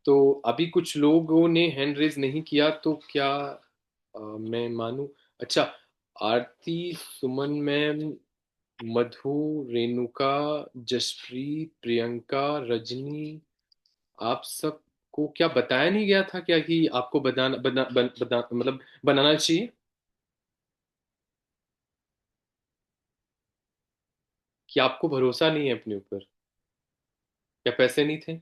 तो अभी कुछ लोगों ने हैंड रेज नहीं किया, तो क्या मैं मानूं? अच्छा, आरती, सुमन मैम, मधु, रेणुका, जसप्रीत, प्रियंका, रजनी, आप सबको क्या बताया नहीं गया था क्या कि आपको मतलब बनाना चाहिए? कि आपको भरोसा नहीं है अपने ऊपर, या पैसे नहीं थे?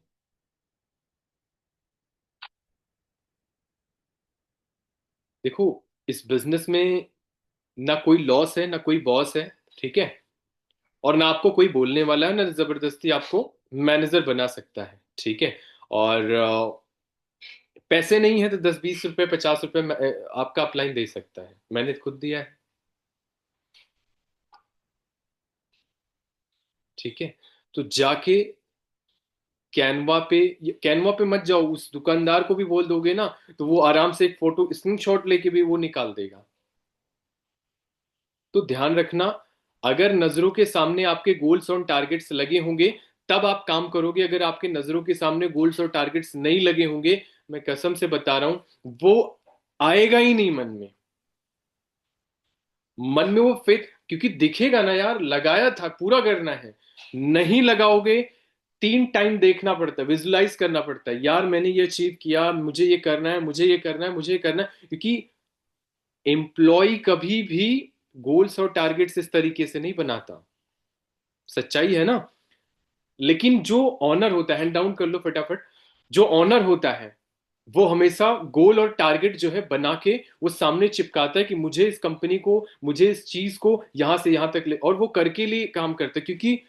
देखो, इस बिजनेस में ना कोई लॉस है ना कोई बॉस है, ठीक है? और ना आपको कोई बोलने वाला है, ना जबरदस्ती आपको मैनेजर बना सकता है, ठीक है? और पैसे नहीं है तो 10-20 रुपए, 50 रुपए आपका अपलाइन दे सकता है, मैंने खुद दिया है, ठीक है? तो जाके कैनवा पे, कैनवा पे मत जाओ, उस दुकानदार को भी बोल दोगे ना, तो वो आराम से एक फोटो स्क्रीनशॉट लेके भी वो निकाल देगा। तो ध्यान रखना, अगर नजरों के सामने आपके गोल्स और टारगेट्स लगे होंगे, तब आप काम करोगे। अगर आपके नजरों के सामने गोल्स और टारगेट्स नहीं लगे होंगे, मैं कसम से बता रहा हूं, वो आएगा ही नहीं मन में। मन में वो फेथ, क्योंकि दिखेगा ना यार, लगाया था, पूरा करना है। नहीं लगाओगे, 3 टाइम देखना पड़ता है, विजुलाइज करना पड़ता है, यार मैंने ये अचीव किया, मुझे ये करना है, मुझे ये करना है, मुझे ये करना है। क्योंकि एम्प्लॉय कभी भी गोल्स और टारगेट्स इस तरीके से नहीं बनाता, सच्चाई है ना? लेकिन जो ऑनर होता है, हैंड डाउन कर लो फटाफट, जो ऑनर होता है वो हमेशा गोल और टारगेट जो है बना के वो सामने चिपकाता है कि मुझे इस कंपनी को, मुझे इस चीज को यहां से यहां तक ले, और वो करके लिए काम करता है। क्योंकि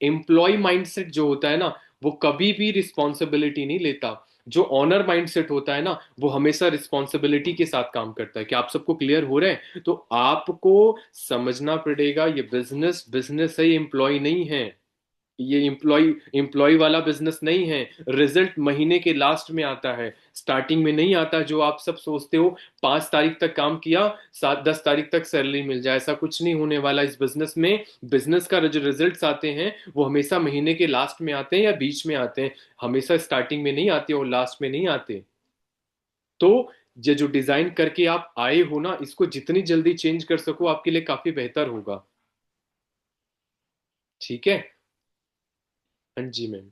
एम्प्लॉय माइंडसेट जो होता है ना, वो कभी भी रिस्पॉन्सिबिलिटी नहीं लेता। जो ऑनर माइंडसेट होता है ना, वो हमेशा रिस्पॉन्सिबिलिटी के साथ काम करता है। कि आप सबको क्लियर हो रहे हैं? तो आपको समझना पड़ेगा, ये बिजनेस बिजनेस है, ये एम्प्लॉय नहीं है। ये एम्प्लॉय एम्प्लॉय वाला बिजनेस नहीं है। रिजल्ट महीने के लास्ट में आता है, स्टार्टिंग में नहीं आता। जो आप सब सोचते हो 5 तारीख तक काम किया, 7-10 तारीख तक सैलरी मिल जाए, ऐसा कुछ नहीं होने वाला इस बिजनेस में। बिजनेस का जो रिजल्ट्स आते हैं वो हमेशा महीने के लास्ट में आते हैं या बीच में आते हैं, हमेशा स्टार्टिंग में नहीं आते और लास्ट में नहीं आते। तो ये जो डिजाइन करके आप आए हो ना, इसको जितनी जल्दी चेंज कर सको आपके लिए काफी बेहतर होगा, ठीक है? हाँ जी मैम।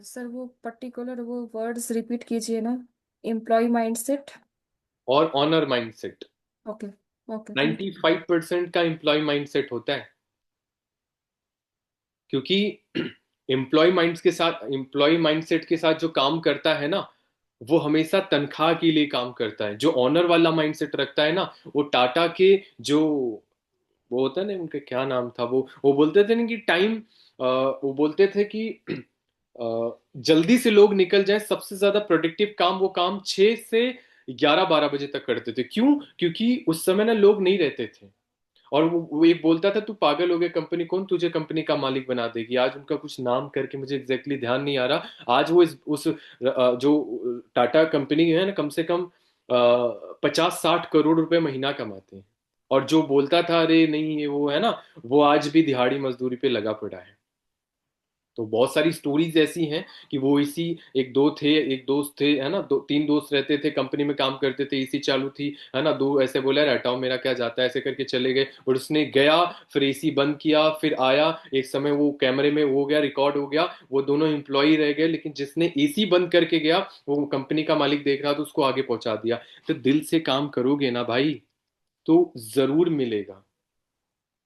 सर वो पर्टिकुलर वो वर्ड्स रिपीट कीजिए ना। Employ mindset. और honour mindset, okay. Okay, thank you. 95% का एम्प्लॉय माइंडसेट होता है। क्योंकि एम्प्लॉय माइंडसेट के साथ जो काम करता है ना, वो हमेशा तनख्वाह के लिए काम करता है। जो ऑनर वाला माइंडसेट रखता है ना, वो टाटा के जो, वो होता है ना, उनका क्या नाम था, वो बोलते थे ना कि टाइम, वो बोलते थे कि जल्दी से लोग निकल जाएं, सबसे ज्यादा प्रोडक्टिव काम, वो काम 6 से 11-12 बजे तक करते थे। क्यों? क्योंकि उस समय ना लोग नहीं रहते थे। और वो एक बोलता था, तू पागल हो गया, कंपनी कौन तुझे कंपनी का मालिक बना देगी। आज उनका कुछ नाम करके मुझे एग्जैक्टली exactly ध्यान नहीं आ रहा। आज वो उस जो टाटा कंपनी है ना, कम से कम 50-60 करोड़ रुपए महीना कमाते हैं। और जो बोलता था अरे नहीं ये वो है ना, वो आज भी दिहाड़ी मजदूरी पे लगा पड़ा है। तो बहुत सारी स्टोरीज ऐसी हैं कि वो इसी, एक दोस्त थे है ना, 3 दोस्त रहते थे, कंपनी में काम करते थे, एसी चालू थी है ना, दो ऐसे बोला अरे हटाओ मेरा क्या जाता है, ऐसे करके चले गए। और उसने गया, फिर एसी बंद किया, फिर आया, एक समय वो कैमरे में वो हो गया, रिकॉर्ड हो गया, वो दोनों एम्प्लॉय रह गए। लेकिन जिसने एसी बंद करके गया, वो कंपनी का मालिक देख रहा था, उसको आगे पहुंचा दिया। तो दिल से काम करोगे ना भाई, तो जरूर मिलेगा।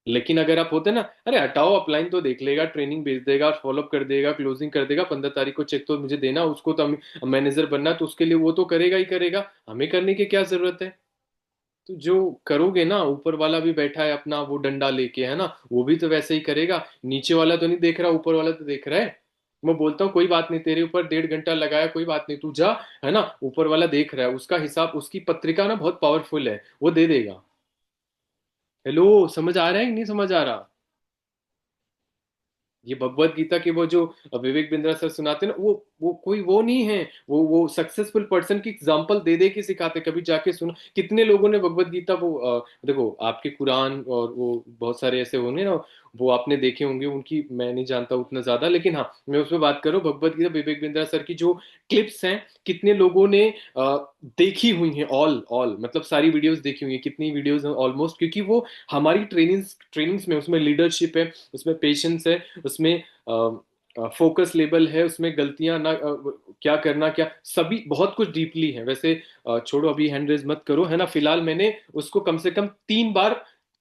लेकिन अगर आप होते ना, अरे हटाओ अपलाइन तो देख लेगा, ट्रेनिंग भेज देगा, फॉलोअप कर देगा, क्लोजिंग कर देगा, 15 तारीख को चेक तो मुझे देना, उसको तो मैनेजर बनना, तो उसके लिए वो तो करेगा ही करेगा, हमें करने की क्या जरूरत है? तो जो करोगे ना, ऊपर वाला भी बैठा है अपना वो डंडा लेके है ना, वो भी तो वैसे ही करेगा। नीचे वाला तो नहीं देख रहा, ऊपर वाला तो देख रहा है। मैं बोलता हूँ कोई बात नहीं, तेरे ऊपर 1.5 घंटा लगाया, कोई बात नहीं, तू जा, है ना, ऊपर वाला देख रहा है, उसका हिसाब, उसकी पत्रिका ना बहुत पावरफुल है, वो दे देगा। हेलो, समझ आ रहा है कि नहीं समझ आ रहा? ये भगवत गीता के वो जो विवेक बिंद्रा सर सुनाते हैं ना, वो कोई वो नहीं है, वो सक्सेसफुल पर्सन की एग्जांपल दे दे के सिखाते। कभी जाके सुनो, कितने लोगों ने भगवत गीता वो देखो, आपके कुरान और वो बहुत सारे ऐसे होंगे ना, वो आपने देखे होंगे, उनकी मैं नहीं जानता उतना ज्यादा, लेकिन हाँ मैं उसमें बात करूँ, भगवत गीता विवेक बिंद्रा सर की जो क्लिप्स हैं, कितने लोगों ने देखी हुई हैं, ऑल ऑल मतलब सारी वीडियोस देखी हुई हैं, कितनी वीडियोस ऑलमोस्ट, क्योंकि वो हमारी ट्रेनिंग्स में, उसमें लीडरशिप है, उसमें पेशेंस है, उसमें फोकस लेवल है, उसमें गलतियां ना क्या करना, क्या सभी बहुत कुछ डीपली है वैसे। छोड़ो अभी हैंड रेज मत करो, है ना, फिलहाल मैंने उसको कम से कम 3 बार,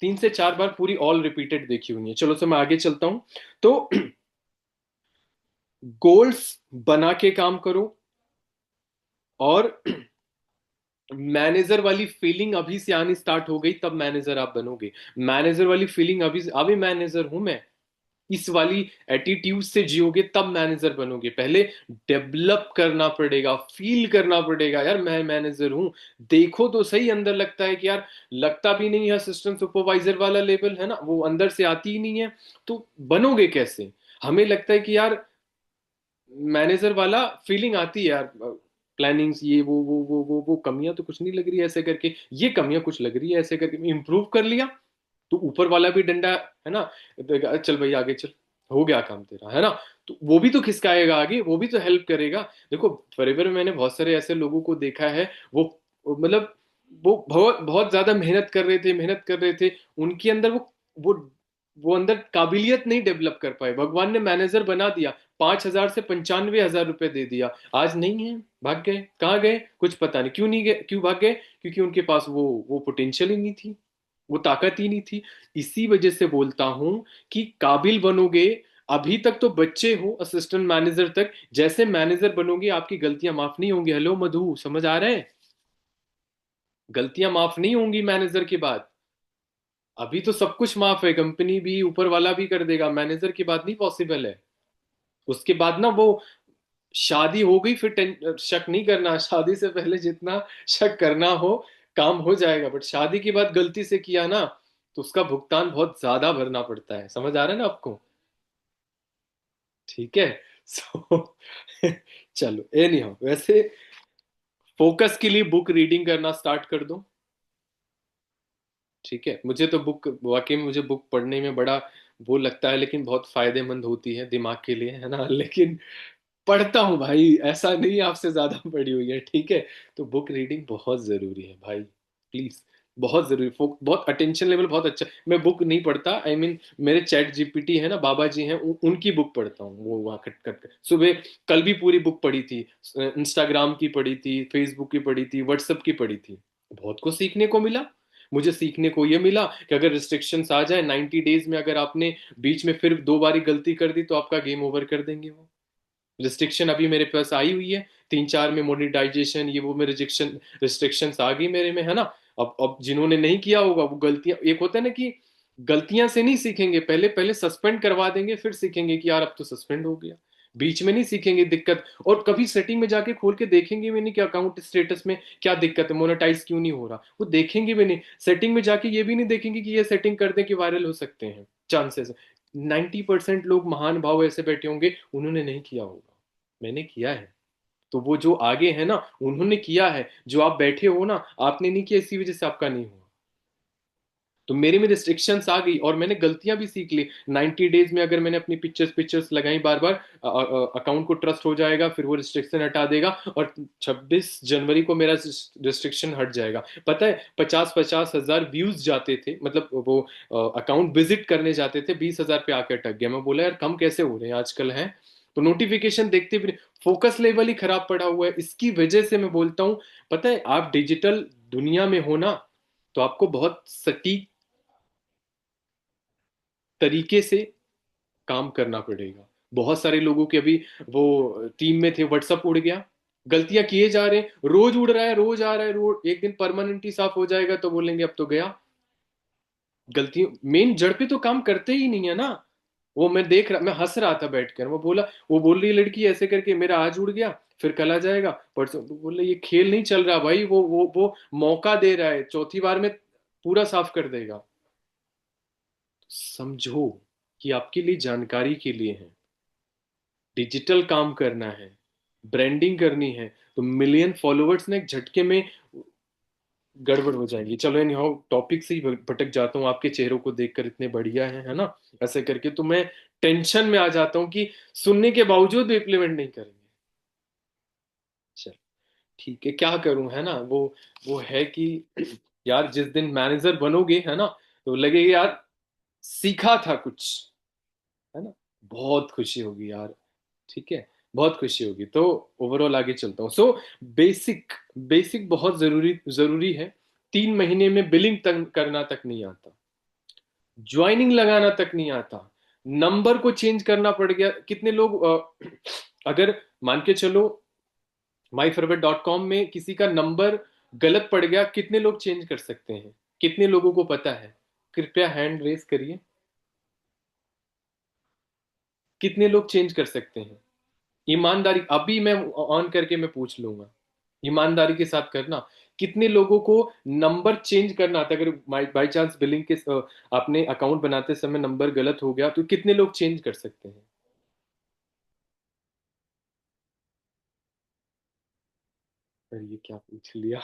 3 से 4 बार पूरी ऑल रिपीटेड देखी हुई है। चलो से मैं आगे चलता हूं। तो गोल्स बना के काम करो, और मैनेजर वाली फीलिंग अभी से आनी स्टार्ट हो गई तब मैनेजर आप बनोगे। मैनेजर वाली फीलिंग अभी से, अभी मैनेजर हूं मैं, इस वाली एटीट्यूड से जियोगे तब मैनेजर बनोगे। पहले डेवलप करना पड़ेगा, फील करना पड़ेगा, यार मैं मैनेजर हूं। देखो तो सही, अंदर लगता है कि यार, लगता भी नहीं है, असिस्टेंट सुपरवाइजर वाला लेवल है ना, वो अंदर से आती ही नहीं है, तो बनोगे कैसे? हमें लगता है कि यार मैनेजर वाला फीलिंग आती है यार, प्लानिंग्स ये वो कमियां तो कुछ नहीं लग रही है ऐसे करके, ये कमियां कुछ लग रही है ऐसे करके, इम्प्रूव कर लिया, तो ऊपर वाला भी डंडा, है ना, देगा, चल भाई आगे चल, हो गया काम तेरा, है ना, तो वो भी तो खिसकाएगा आगे, वो भी तो हेल्प करेगा। देखो फॉरएवर में मैंने बहुत सारे ऐसे लोगों को देखा है, मतलब वो बहुत बहुत ज्यादा मेहनत कर रहे थे, मेहनत कर रहे थे, उनके अंदर वो वो अंदर काबिलियत नहीं डेवलप कर पाए, भगवान ने मैनेजर बना दिया, 5,000 से 95,000 रुपए दे दिया, आज नहीं है, भाग गए, कहाँ गए कुछ पता नहीं, क्यों नहीं गए, क्यों भाग गए, क्योंकि उनके पास वो पोटेंशियल ही नहीं थी, वो ताकत ही नहीं थी। इसी वजह से बोलता हूं कि काबिल बनोगे, अभी तक तो बच्चे हो, असिस्टेंट मैनेजर तक, जैसे मैनेजर बनोगे आपकी गलतियां माफ नहीं होंगी। हेलो मधु, समझ आ रहा है? गलतियां माफ नहीं होंगी मैनेजर के बाद। अभी तो सब कुछ माफ है, कंपनी भी, ऊपर वाला भी कर देगा, मैनेजर के बाद नहीं पॉसिबल है। उसके बाद ना वो शादी हो गई, फिर शक नहीं करना, शादी से पहले जितना शक करना हो, काम हो जाएगा, बट शादी के बाद गलती से किया ना, तो उसका भुगतान बहुत ज्यादा भरना पड़ता है। समझ आ रहा है ना आपको? ठीक है। सो चलो एनी हाउ, वैसे फोकस के लिए बुक रीडिंग करना स्टार्ट कर दो। ठीक है, मुझे तो बुक, वाकई में मुझे बुक पढ़ने में बड़ा वो लगता है, लेकिन बहुत फायदेमंद होती है दिमाग के लिए, है ना, लेकिन पढ़ता हूँ भाई, ऐसा नहीं आपसे ज्यादा पढ़ी हुई है, ठीक है। तो बुक रीडिंग बहुत जरूरी है भाई, प्लीज, बहुत जरूरी, बहुत अटेंशन लेवल बहुत अच्छा। मैं बुक नहीं पढ़ता, आई मीन मेरे चैट जीपीटी है ना, बाबा जी हैं, उनकी बुक पढ़ता हूँ, वो वहाँ कट कट कर सुबह, कल भी पूरी बुक पढ़ी थी, इंस्टाग्राम की पढ़ी थी, फेसबुक की पढ़ी थी, व्हाट्सएप की पढ़ी थी, बहुत कुछ सीखने को मिला। मुझे सीखने को ये मिला कि अगर रिस्ट्रिक्शंस आ जाए 90 डेज में, अगर आपने बीच में फिर 2 बारी गलती कर दी, तो आपका गेम ओवर कर देंगे वो। रिस्ट्रिक्शन अभी मेरे पास आई हुई है, 3-4 में मोनेटाइजेशन, ये वो में रिजेक्शन, रिस्ट्रिक्शंस आ गई मेरे में, है ना। अब जिन्होंने नहीं किया होगा वो गलतियां, एक होता है ना कि गलतियां से नहीं सीखेंगे, पहले पहले सस्पेंड करवा देंगे, फिर सीखेंगे कि यार अब तो सस्पेंड हो गया, बीच में नहीं सीखेंगे दिक्कत। और कभी सेटिंग में जाके खोल के देखेंगे भी नहीं कि अकाउंट स्टेटस में क्या दिक्कत है, मोनेटाइज क्यों नहीं हो रहा, वो देखेंगे भी नहीं। सेटिंग में जाके ये भी नहीं देखेंगे कि ये सेटिंग कर दें कि वायरल हो सकते हैं, चांसेस। 90% लोग महान भाव ऐसे बैठे होंगे, उन्होंने नहीं किया होगा, मैंने किया है। तो वो जो आगे है ना, उन्होंने किया है, जो आप बैठे हो ना, आपने नहीं किया, इसी वजह से आपका नहीं हुआ। तो मेरे में रिस्ट्रिक्शंस आ गई, और मैंने गलतियां भी सीख ली। 90 डेज में अगर मैंने अपनी पिक्चर्स पिक्चर्स लगाई बार बार, अकाउंट को ट्रस्ट हो जाएगा, फिर वो रिस्ट्रिक्शन हटा देगा, और 26 जनवरी को मेरा रिस्ट्रिक्शन हट जाएगा। पता है, 50-50 हजार व्यूज जाते थे, मतलब वो अकाउंट विजिट करने जाते थे, 20 हजार पे आकर अटक गया। मैं बोला यार कम कैसे हो रहे हैं आजकल, हैं तो नोटिफिकेशन देखते भी, फोकस लेवल ही खराब पड़ा हुआ है, इसकी वजह से मैं बोलता हूँ। पता है, आप डिजिटल दुनिया में हो ना, तो आपको बहुत सटीक तरीके से काम करना पड़ेगा। बहुत सारे लोगों के अभी, वो टीम में थे, व्हाट्सअप उड़ गया, गलतियां किए जा रहे हैं, रोज उड़ रहा है, रोज आ रहा है, रोज, एक दिन परमानेंट ही साफ हो जाएगा तो बोलेंगे अब तो गया। गलतियों मेन जड़ पे तो काम करते ही नहीं है ना, वो मैं देख रहा, मैं हंस रहा था बैठकर। वो बोला, वो बोल रही है लड़की ऐसे करके, मेरा आज उड़ गया, फिर कल आ जाएगा, परसों। तो बोले ये खेल नहीं चल रहा भाई, वो मौका दे रहा है, चौथी बार में पूरा साफ कर देगा। समझो कि आपके लिए जानकारी के लिए है, डिजिटल काम करना है, ब्रांडिंग करनी है, तो मिलियन फॉलोवर्स ने एक झटके में गड़बड़ हो जाएंगी। चलो इन टॉपिक से ही भटक जाता हूँ, आपके चेहरों को देखकर इतने बढ़िया है ना, ऐसे करके तो मैं टेंशन में आ जाता हूँ कि सुनने के बावजूद भी इम्प्लीमेंट नहीं करेंगे। चल ठीक है, क्या करूं, है ना। वो है कि यार जिस दिन मैनेजर बनोगे, है ना, तो लगेगा यार सीखा था कुछ, है ना। बहुत खुशी होगी यार। ठीक है, बहुत खुशी होगी। तो ओवरऑल आगे चलता हूँ। सो बेसिक बेसिक बहुत जरूरी जरूरी है। 3 महीने में बिलिंग तक करना तक नहीं आता, ज्वाइनिंग लगाना तक नहीं आता, नंबर को चेंज करना पड़ गया। कितने लोग अगर मान के चलो myfavorite.com में किसी का नंबर गलत पड़ गया, कितने लोग चेंज कर सकते हैं? कितने लोगों को पता है? कृपया हैंड रेस करिए। कितने लोग चेंज कर सकते हैं? ईमानदारी, अभी मैं ऑन करके मैं पूछ लूंगा, ईमानदारी के साथ करना। कितने लोगों को नंबर चेंज करना आता है? अगर बाई चांस बिलिंग के आपने अकाउंट बनाते समय नंबर गलत हो गया, तो कितने लोग चेंज कर सकते हैं? अरे ये क्या पूछ लिया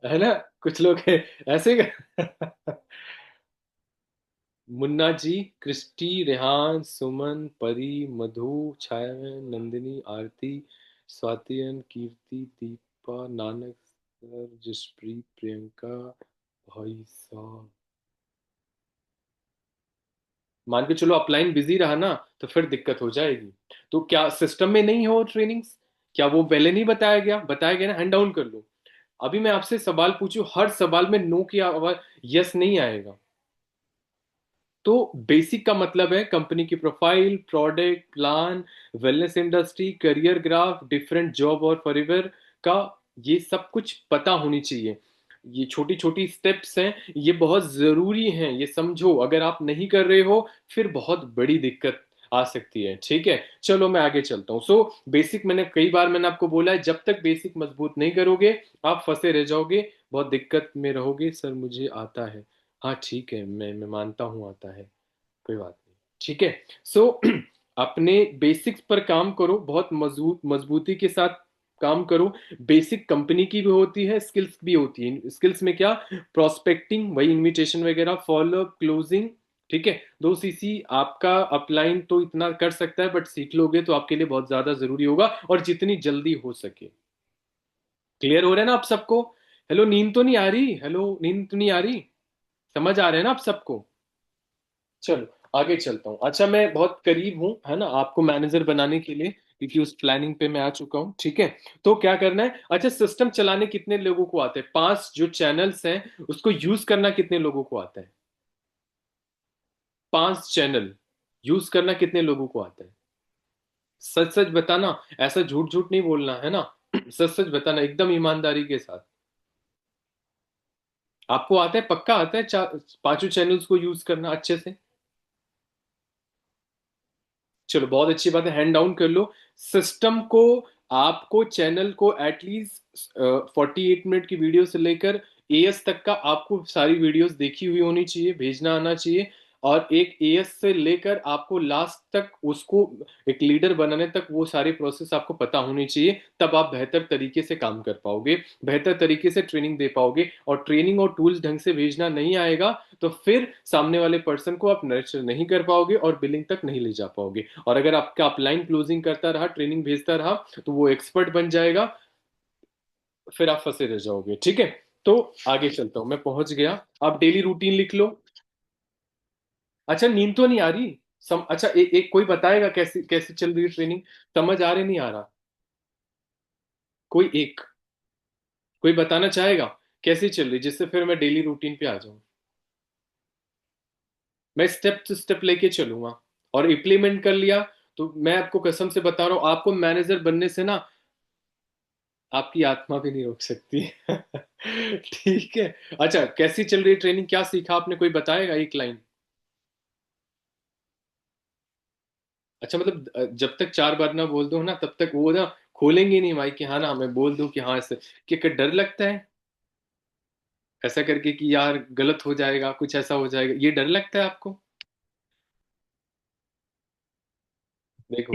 है ना। कुछ लोग हैं ऐसे मुन्ना जी, क्रिस्टी, रेहान, सुमन, परी, मधु, छाया, नंदिनी, आरती, स्वातियन, कीर्ति, दीपा, नानक सर, जसप्रीत, प्रियंका। भाई साहब, मान के चलो अपलाइन बिजी रहा ना, तो फिर दिक्कत हो जाएगी। तो क्या सिस्टम में नहीं हो ट्रेनिंग्स? क्या वो पहले नहीं बताया गया? बताया गया ना, हैंड डाउन कर लो। अभी मैं आपसे सवाल पूछूं, हर सवाल में नो की आवाज, यस नहीं आएगा। तो बेसिक का मतलब है कंपनी की profile, product plan, wellness industry, career graph, different job और फॉरएवर का, ये सब कुछ पता होनी चाहिए। ये छोटी छोटी स्टेप्स हैं, ये बहुत जरूरी हैं, ये समझो। अगर आप नहीं कर रहे हो, फिर बहुत बड़ी दिक्कत आ सकती है। ठीक है, चलो मैं आगे चलता हूँ। सो बेसिक, मैंने कई बार मैंने आपको बोला है, जब तक बेसिक मजबूत नहीं करोगे, आप फंसे रह जाओगे, बहुत दिक्कत में रहोगे। सर मुझे आता है। हाँ ठीक है, मैं मानता हूँ आता है, कोई बात नहीं। ठीक है। सो अपने बेसिक्स पर काम करो, बहुत मजबूती के साथ काम करो। बेसिक कंपनी की भी होती है, स्किल्स भी होती है। स्किल्स में क्या? प्रोस्पेक्टिंग, वही इनविटेशन वगैरह, फॉलो, क्लोजिंग। ठीक है, 2 CC आपका अपलाइन तो इतना कर सकता है, बट सीख लोगे तो आपके लिए बहुत ज्यादा जरूरी होगा, और जितनी जल्दी हो सके। क्लियर हो रहा है ना आप सबको? हेलो, नींद तो नहीं आ रही? हेलो, नींद तो नहीं आ रही? समझ आ रहे हैं ना आप सबको? चलो आगे चलता हूँ। अच्छा, मैं बहुत करीब हूँ, है ना, आपको मैनेजर बनाने के लिए, क्योंकि उस प्लानिंग पे मैं आ चुका हूँ। ठीक है, तो क्या करना है? अच्छा, सिस्टम चलाने कितने लोगों को आते हैं? 5 जो चैनल्स हैं, उसको यूज करना कितने लोगों को आता है? 5 चैनल यूज करना कितने लोगों को आता है? सच सच बताना, ऐसा झूठ झूठ नहीं बोलना, है ना। सच सच बताना, एकदम ईमानदारी के साथ। आपको आता है? पक्का आता है 5 चैनल्स को यूज करना अच्छे से? चलो बहुत अच्छी बात है, हैंड डाउन कर लो। सिस्टम को, आपको चैनल को एटलीस्ट 48 मिनट की वीडियो से लेकर एएस तक का, आपको सारी वीडियोस देखी हुई होनी चाहिए, भेजना आना चाहिए। और एक एएस से लेकर आपको लास्ट तक, उसको एक लीडर बनाने तक, वो सारी प्रोसेस आपको पता होनी चाहिए। तब आप बेहतर तरीके से काम कर पाओगे, बेहतर तरीके से ट्रेनिंग दे पाओगे। और ट्रेनिंग और टूल्स ढंग से भेजना नहीं आएगा, तो फिर सामने वाले पर्सन को आप नर्चर नहीं कर पाओगे और बिलिंग तक नहीं ले जा पाओगे। और अगर आपका अपलाइन क्लोजिंग करता रहा, ट्रेनिंग भेजता रहा, तो वो एक्सपर्ट बन जाएगा, फिर आप फंसे रह जाओगे। ठीक है, तो आगे चलता हूं, मैं पहुंच गया। आप डेली रूटीन लिख लो। अच्छा, नींद तो नहीं आ रही? अच्छा, एक कोई बताएगा कैसे कैसे चल रही है ट्रेनिंग? समझ आ रही, नहीं आ रहा? कोई एक, कोई बताना चाहेगा कैसे चल रही, जिससे फिर मैं डेली रूटीन पे आ जाऊं। मैं स्टेप टू स्टेप लेके चलूंगा, और इम्प्लीमेंट कर लिया, तो मैं आपको कसम से बता रहा हूं, आपको मैनेजर बनने से ना, आपकी आत्मा भी नहीं रोक सकती। ठीक है। अच्छा, कैसी चल रही है ट्रेनिंग? क्या सीखा आपने? कोई बताएगा एक लाइन? अच्छा मतलब जब तक 4 बार ना बोल दो ना तब तक वो ना खोलेंगे नहीं माइक कि हाँ ना मैं बोल दूं कि हाँ ऐसे, कि डर लगता है ऐसा करके कि यार गलत हो जाएगा, कुछ ऐसा हो जाएगा, ये डर लगता है आपको? देखो।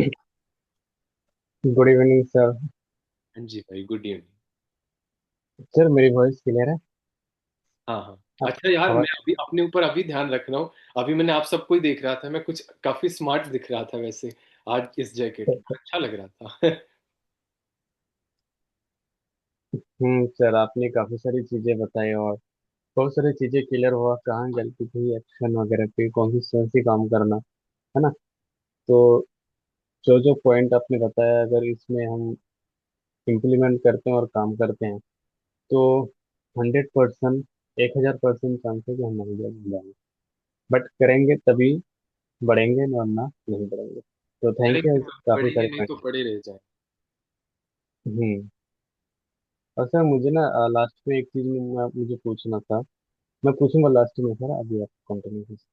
Good evening sir. हाँ जी भाई, गुड इवनिंग। सर मेरी वॉइस क्लियर है? हाँ हाँ। आप अच्छा यार, मैं आवाज। अभी अपने ऊपर अभी ध्यान रख रहा हूँ। अभी मैंने आप सबको ही देख रहा था, मैं कुछ काफी स्मार्ट दिख रहा था वैसे आज इस जैकेट में, अच्छा लग रहा था। सर आपने काफी सारी चीजें बताई और बहुत सारी चीजें क्लियर हुआ, कहाँ गलती थी, एक्शन वगैरह पे कंसिस्टेंसी काम करना, है ना। तो जो जो पॉइंट आपने बताया, अगर इसमें हम इम्प्लीमेंट करते हैं और काम करते हैं तो 100%, 1000% चांस है कि हम मैनेजर बन जाएंगे। बट करेंगे तभी बढ़ेंगे, वरना नहीं बढ़ेंगे। तो थैंक करेंगे यू, तो काफी बढ़ेंगे, सारे नहीं पॉइंट। तो पड़े रह जाए। हम्म। और सर मुझे ना लास्ट में एक चीज मुझे पूछना था। मैं पूछूंगा लास्ट में सर, अभी आप कंटिन्यू कीजिए।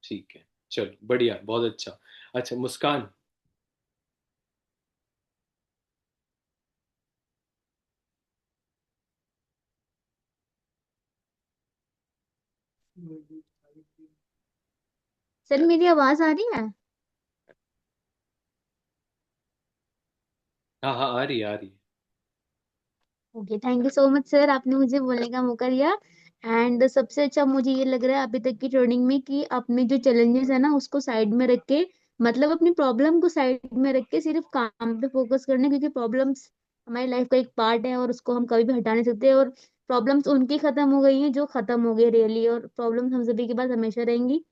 ठीक है, चलो बढ़िया, बहुत अच्छा। अच्छा मुस्कान। सर मेरी आवाज आ रही है? हाँ हाँ, आ रही है आ रही है। Okay, thank you so much sir, आपने मुझे बोलने का मौका दिया। एंड सबसे अच्छा मुझे ये लग रहा है अभी तक की ट्रेनिंग में कि अपने जो चैलेंजेस है ना उसको साइड में रख के, मतलब अपनी प्रॉब्लम को साइड में रख के सिर्फ काम पे फोकस करना, क्योंकि प्रॉब्लम्स हमारी लाइफ का एक पार्ट है और उसको हम कभी भी हटा नहीं सकते। और प्रॉब्लम्स उनकी खत्म हो गई हैं जो खत्म हो गई रियली, और प्रॉब्लम्स हम सभी के पास हमेशा रहेंगी।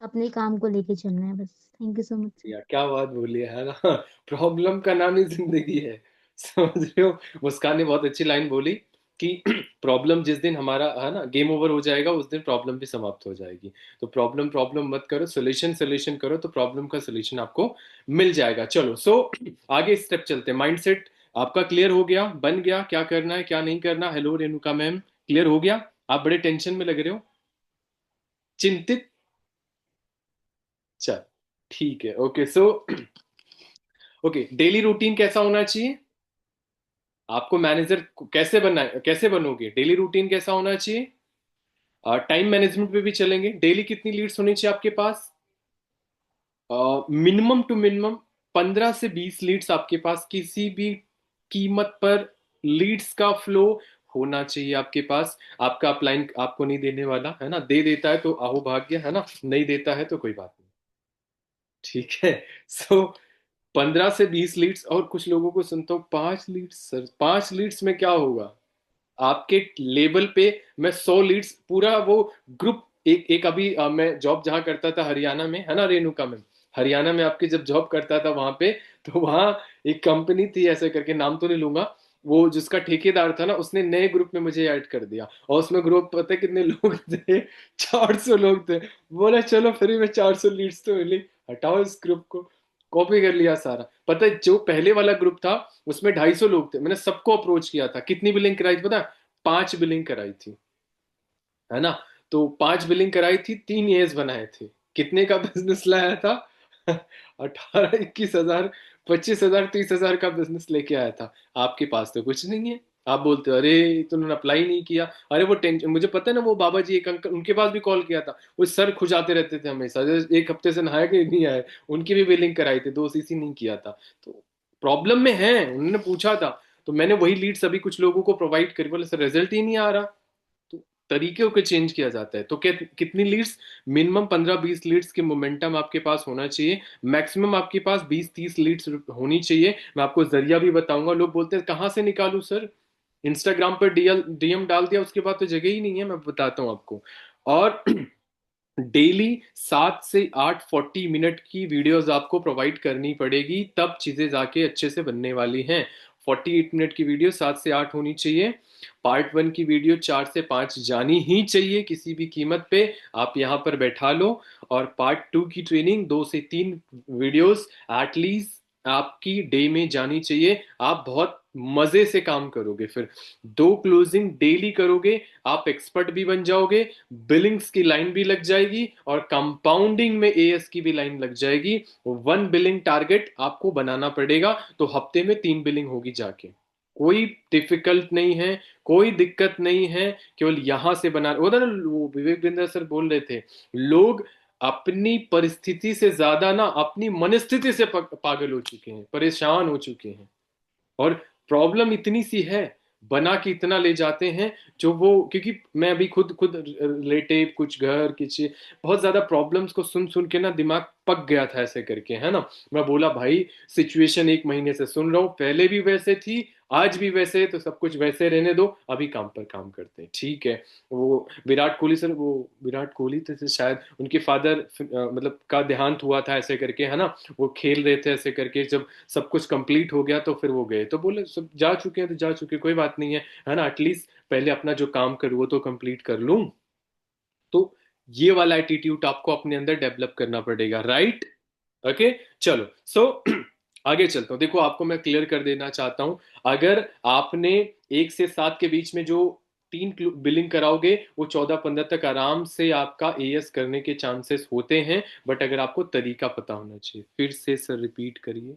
अपने काम को लेके चलना है बस। Thank you so much sir. या क्या बात बोली है ना। प्रॉब्लम का नाम ही जिंदगी है। समझ रहे हो? मुस्कान ने बहुत अच्छी लाइन बोली कि प्रॉब्लम जिस दिन हमारा है ना गेम ओवर हो जाएगा, उस दिन प्रॉब्लम भी समाप्त हो जाएगी। तो प्रॉब्लम प्रॉब्लम मत करो, सोल्यूशन सोल्यूशन करो, तो प्रॉब्लम का सोल्यूशन आपको मिल जाएगा। चलो आगे स्टेप चलते हैं। माइंडसेट आपका क्लियर हो गया, बन गया, क्या करना है क्या नहीं करना। हेलो रेणुका मैम, क्लियर हो गया? आप बड़े टेंशन में लग रहे हो, चिंतित। चल ठीक है, ओके ओके, डेली रूटीन कैसा होना चाहिए? आपको मैनेजर कैसे बनना है, कैसे बनोगे? डेली रूटीन कैसा होना चाहिए? टाइम मैनेजमेंट पे भी चलेंगे। डेली कितनी लीड्स होनी चाहिए आपके पास? मिनिमम टू मिनिमम 15 से 20 लीड्स आपके पास किसी भी कीमत पर, लीड्स का फ्लो होना चाहिए आपके पास। आपका अपलाइन आपको नहीं देने वाला है ना, दे देता है तो आहो भाग्य, है ना, नहीं देता है तो कोई बात नहीं। ठीक है। सो 15 से 20 लीड्स। और कुछ लोगों को सुनता हूँ 5 लीड्स, सर 5 लीड्स में क्या होगा? आपके लेवल पे मैं 100 लीड्स पूरा वो ग्रुप, एक एक अभी मैं जॉब जहाँ करता था हरियाणा में, है ना रेणुका में, हरियाणा में आपकी जब जॉब करता था वहां पे, तो वहाँ एक कंपनी थी ऐसे करके, नाम तो नहीं लूंगा, वो जिसका ठेकेदार था ना उसने नए ग्रुप में मुझे ऐड कर दिया, और उसमें ग्रुप पता है कितने लोग थे? 400 लोग थे। बोला चलो फ्री में 400 लीड्स तो मिली, हटाओ इस ग्रुप को। कॉपी कर लिया सारा। पता है जो पहले वाला ग्रुप था उसमें 250 लोग थे, मैंने सबको अप्रोच किया था। कितनी बिलिंग कराई थी पता है? 5 बिलिंग कराई थी, है ना। तो 5 बिलिंग कराई थी, 3 ईयर्स बनाए थे। कितने का बिजनेस लाया था? 18 21 हजार, 25 हजार, 30 हजार का बिजनेस लेके आया था। आपके पास तो कुछ नहीं है। आप बोलते हो अरे तूने अप्लाई नहीं किया। अरे वो टेंशन, मुझे पता है ना, वो बाबा जी एक अंकल, उनके पास भी कॉल किया था, वो सर खुजाते रहते थे हमेशा, जैसे एक हफ्ते से नहाए कि नहीं आए। उनकी भी बिलिंग कराई थी, 2 सीसी नहीं किया था। तो प्रॉब्लम में है, उन्होंने पूछा था, तो मैंने वही लीड्स अभी कुछ लोगों को प्रोवाइड करी। बोले सर रिजल्ट ही नहीं आ रहा। तो तरीके को चेंज किया जाता है। तो कितनी लीड्स? मिनिमम 15 20 लीड्स की मोमेंटम आपके पास होना चाहिए। मैक्सिमम आपके पास 20 30 लीड्स होनी चाहिए। मैं आपको जरिया भी बताऊंगा। लोग बोलते हैं कहाँ से निकालूं सर, इंस्टाग्राम पर डीएम डाल दिया उसके बाद तो जगह ही नहीं है। मैं बताता हूँ आपको। और डेली 7 से 8 40 मिनट की वीडियोस आपको प्रोवाइड करनी पड़ेगी, तब चीजें जाके अच्छे से बनने वाली हैं। 48 मिनट की वीडियो 7 से 8 होनी चाहिए। पार्ट 1 की वीडियो 4 से 5 जानी ही चाहिए किसी भी कीमत पे। आप यहाँ पर बैठा लो। और पार्ट 2 की ट्रेनिंग 2 से 3 वीडियोस एटलीस्ट आपकी डे में जानी चाहिए। आप बहुत मजे से काम करोगे, फिर 2 क्लोजिंग डेली करोगे, आप एक्सपर्ट भी बन जाओगे, बिलिंग्स की लाइन भी लग जाएगी और कंपाउंडिंग में एएस की भी लाइन लग जाएगी। 1 बिलिंग टारगेट आपको बनाना पड़ेगा, तो हफ्ते में 3 बिलिंग होगी जाके। कोई डिफिकल्ट नहीं है, कोई दिक्कत नहीं है, केवल यहां से बना, वो था ना, वो विवेक बिंद्रा सर बोल रहे थे, लोग अपनी परिस्थिति से ज्यादा ना अपनी मनस्थिति से पागल हो चुके हैं, परेशान हो चुके हैं। और प्रॉब्लम इतनी सी है, बना के इतना ले जाते हैं, जो वो, क्योंकि मैं अभी खुद खुद रिलेटिव, कुछ घर किसी बहुत ज्यादा प्रॉब्लम्स को सुन सुन के ना दिमाग पक गया था ऐसे करके, है ना। मैं बोला भाई, सिचुएशन 1 महीने से सुन रहा हूँ, पहले भी वैसे थी, आज भी वैसे है, तो सब कुछ वैसे रहने दो, अभी काम पर काम करते हैं, ठीक है। वो विराट कोहली सर, वो विराट कोहली थे शायद, उनके फादर मतलब का देहांत हुआ था ऐसे करके, है ना। वो खेल रहे थे ऐसे करके, जब सब कुछ कंप्लीट हो गया तो फिर वो गए, तो बोले सब जा चुके हैं तो जा चुके हैं, कोई बात नहीं है ना, एटलीस्ट पहले अपना जो काम करूँ वो तो कंप्लीट कर लूं। तो ये वाला एटीट्यूड आपको अपने अंदर डेवलप करना पड़ेगा, राइट। ओके, चलो, सो आगे चलता हूँ। देखो, आपको मैं क्लियर कर देना चाहता हूं, अगर आपने 1 से 7 के बीच में जो 3 बिलिंग कराओगे, वो 14-15 तक आराम से आपका एएस करने के चांसेस होते हैं, बट अगर आपको तरीका पता होना चाहिए। फिर से सर रिपीट करिए,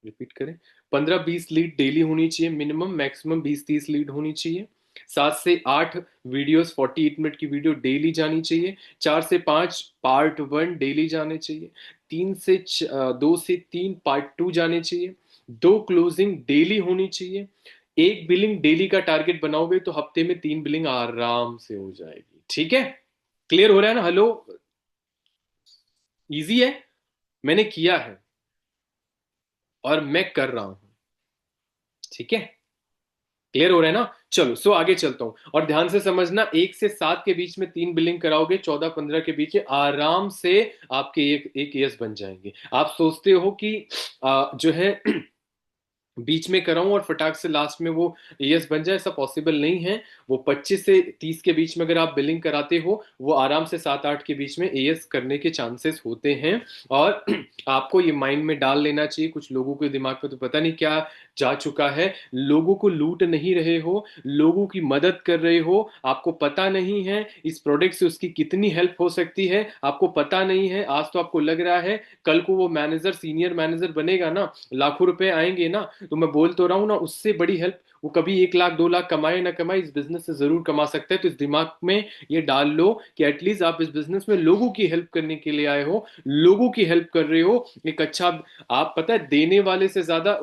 रिपीट करें। 15-20 लीड डेली होनी चाहिए मिनिमम, मैक्सिमम 20-30 लीड होनी चाहिए। 7 से 8 वीडियोस 48 मिनट की वीडियो डेली जानी चाहिए। 4 से 5 पार्ट 1 डेली जाने चाहिए। 2 से 3 पार्ट 2 जाने चाहिए। 2 क्लोजिंग डेली होनी चाहिए। 1 बिलिंग डेली का टारगेट बनाओगे तो हफ्ते में 3 बिलिंग आराम से हो जाएगी, ठीक है। क्लियर हो रहा है ना, हेलो। इजी है, मैंने किया है और मैं कर रहा हूं, ठीक है। क्लियर हो रहा है ना, चलो, सो आगे चलता हूं, और ध्यान से समझना, 1 से 7 के बीच में 3 बिलिंग कराओगे, 14-15 के बीच में आराम से आपके एक एक यस बन जाएंगे। आप सोचते हो कि जो है बीच में कराऊं और फटाक से लास्ट में वो यस बन जाए, ऐसा पॉसिबल नहीं है। वो 25 से 30 के बीच में अगर आप बिलिंग कराते हो, वो आराम से 7-8 के बीच में एएस करने के चांसेस होते हैं। और आपको ये माइंड में डाल लेना चाहिए, कुछ लोगों के दिमाग पे तो पता नहीं क्या जा चुका है, लोगों को लूट नहीं रहे हो, लोगों की मदद कर रहे हो, आपको पता नहीं है इस प्रोडक्ट से उसकी कितनी हेल्प हो सकती है, आपको पता नहीं है। आज तो आपको लग रहा है, कल को वो मैनेजर, सीनियर मैनेजर बनेगा ना, लाखों रुपए आएंगे ना, तो मैं बोल तो रहा हूं ना, उससे बड़ी हेल्प वो कभी 1 लाख 2 लाख कमाए ना कमाए, इस बिजनेस से जरूर कमा सकता है। तो इस दिमाग में ये डाल लो कि एटलीस्ट आप इस बिजनेस में लोगों की हेल्प करने के लिए आए हो, लोगों की हेल्प कर रहे हो, एक अच्छा। आप पता है, देने वाले से ज्यादा,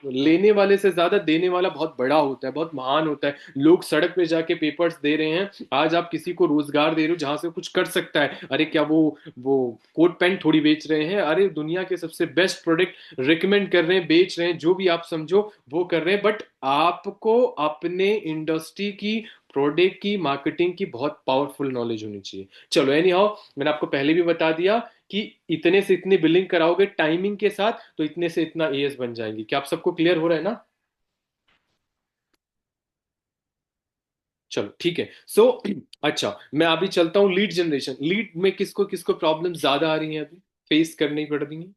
लेने वाले से ज्यादा देने वाला बहुत बड़ा होता है, बहुत महान होता है। लोग सड़क पे जाके पेपर्स दे रहे हैं, आज आप किसी को रोजगार दे रहे हो जहां से कुछ कर सकता है। अरे क्या वो कोट पैंट थोड़ी बेच रहे हैं, अरे दुनिया के सबसे बेस्ट प्रोडक्ट रिकमेंड कर रहे हैं, बेच रहे हैं, जो भी आप समझो वो कर रहे हैं। बट आपको अपने इंडस्ट्री की, प्रोडक्ट की, मार्केटिंग की बहुत पावरफुल नॉलेज होनी चाहिए। चलो, एनी हाउ, मैंने आपको पहले भी बता दिया कि इतने से इतनी बिलिंग कराओगे टाइमिंग के साथ, तो इतने से इतना एएस बन जाएंगी। क्या आप सबको क्लियर हो रहा है ना। चलो, ठीक है, सो अच्छा, मैं अभी चलता हूँ लीड जनरेशन। लीड में किसको किसको प्रॉब्लम ज्यादा आ रही है, अभी फेस करनी पड़ रही है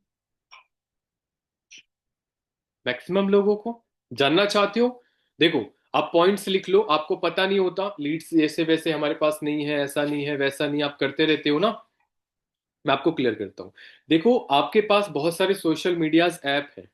मैक्सिमम लोगों को, जानना चाहते हो। देखो, आप पॉइंट्स लिख लो, आपको पता नहीं होता, लीड्स ऐसे वैसे हमारे पास नहीं है, ऐसा नहीं है, वैसा नहीं, आप करते रहते हो ना। मैं आपको क्लियर करता हूँ। देखो, आपके पास बहुत सारे सोशल मीडियाज ऐप है।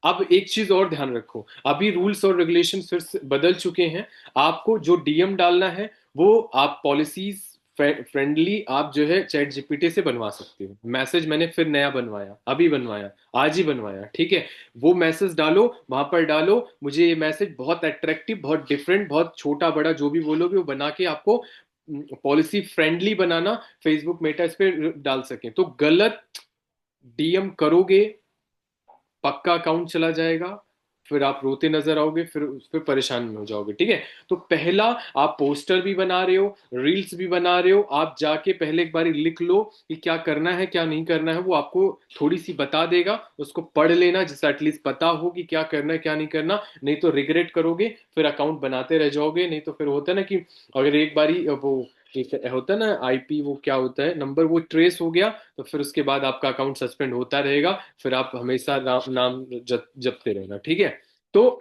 अब एक चीज और ध्यान रखो, अभी रूल्स और रेगुलेशन फिर से बदल चुके हैं। आपको जो डीएम डालना है, वो आप पॉलिसीज फ्रेंडली, आप जो है चैट जीपीटी से बनवा सकते हो। मैसेज मैंने फिर नया बनवाया, अभी बनवाया, आज ही बनवाया, ठीक है। वो मैसेज डालो, वहां पर डालो, मुझे ये मैसेज बहुत अट्रैक्टिव, बहुत डिफरेंट, बहुत छोटा बड़ा जो भी बोलोगे वो बना के आपको पॉलिसी फ्रेंडली बनाना, फेसबुक मेटा इस पे डाल सके। तो गलत डीएम करोगे, पक्का अकाउंट चला जाएगा, फिर आप रोते नजर आओगे, फिर परेशान में हो जाओगे, ठीक है। तो पहला, आप पोस्टर भी बना रहे हो, रील्स भी बना रहे हो, आप जाके पहले एक बार लिख लो कि क्या करना है क्या नहीं करना है, वो आपको थोड़ी सी बता देगा, उसको पढ़ लेना, जिससे एटलीस्ट पता हो कि क्या करना है क्या नहीं करना। नहीं तो रिग्रेट करोगे, फिर अकाउंट बनाते रह जाओगे। नहीं तो फिर होता है ना कि अगर एक बारी वो एक होता है ना आईपी, वो क्या होता है नंबर, वो ट्रेस हो गया, तो फिर उसके बाद आपका अकाउंट सस्पेंड होता रहेगा, फिर आप हमेशा नाम जपते रहना, ठीक है। तो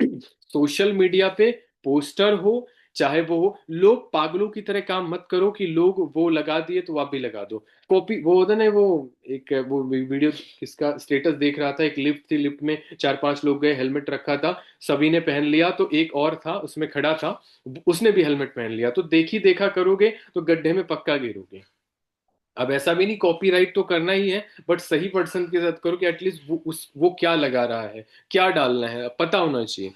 सोशल मीडिया पे पोस्टर हो चाहे वो हो, लोग पागलों की तरह काम मत करो कि लोग वो लगा दिए तो आप भी लगा दो। कॉपी वो होता ना, वो एक वो वीडियो किसका स्टेटस देख रहा था, एक लिफ्ट थी, लिफ्ट में चार पांच लोग गए, हेलमेट रखा था, सभी ने पहन लिया, तो एक और था उसमें खड़ा था, उसने भी हेलमेट पहन लिया, तो देखी देखा करोगे तो गड्ढे में पक्का गिरोगे। अब ऐसा भी नहीं कॉपीराइट तो करना ही है, बट सही पर्सन के साथ करो कि एटलीस्ट वो क्या लगा रहा है, क्या डालना है, पता होना चाहिए।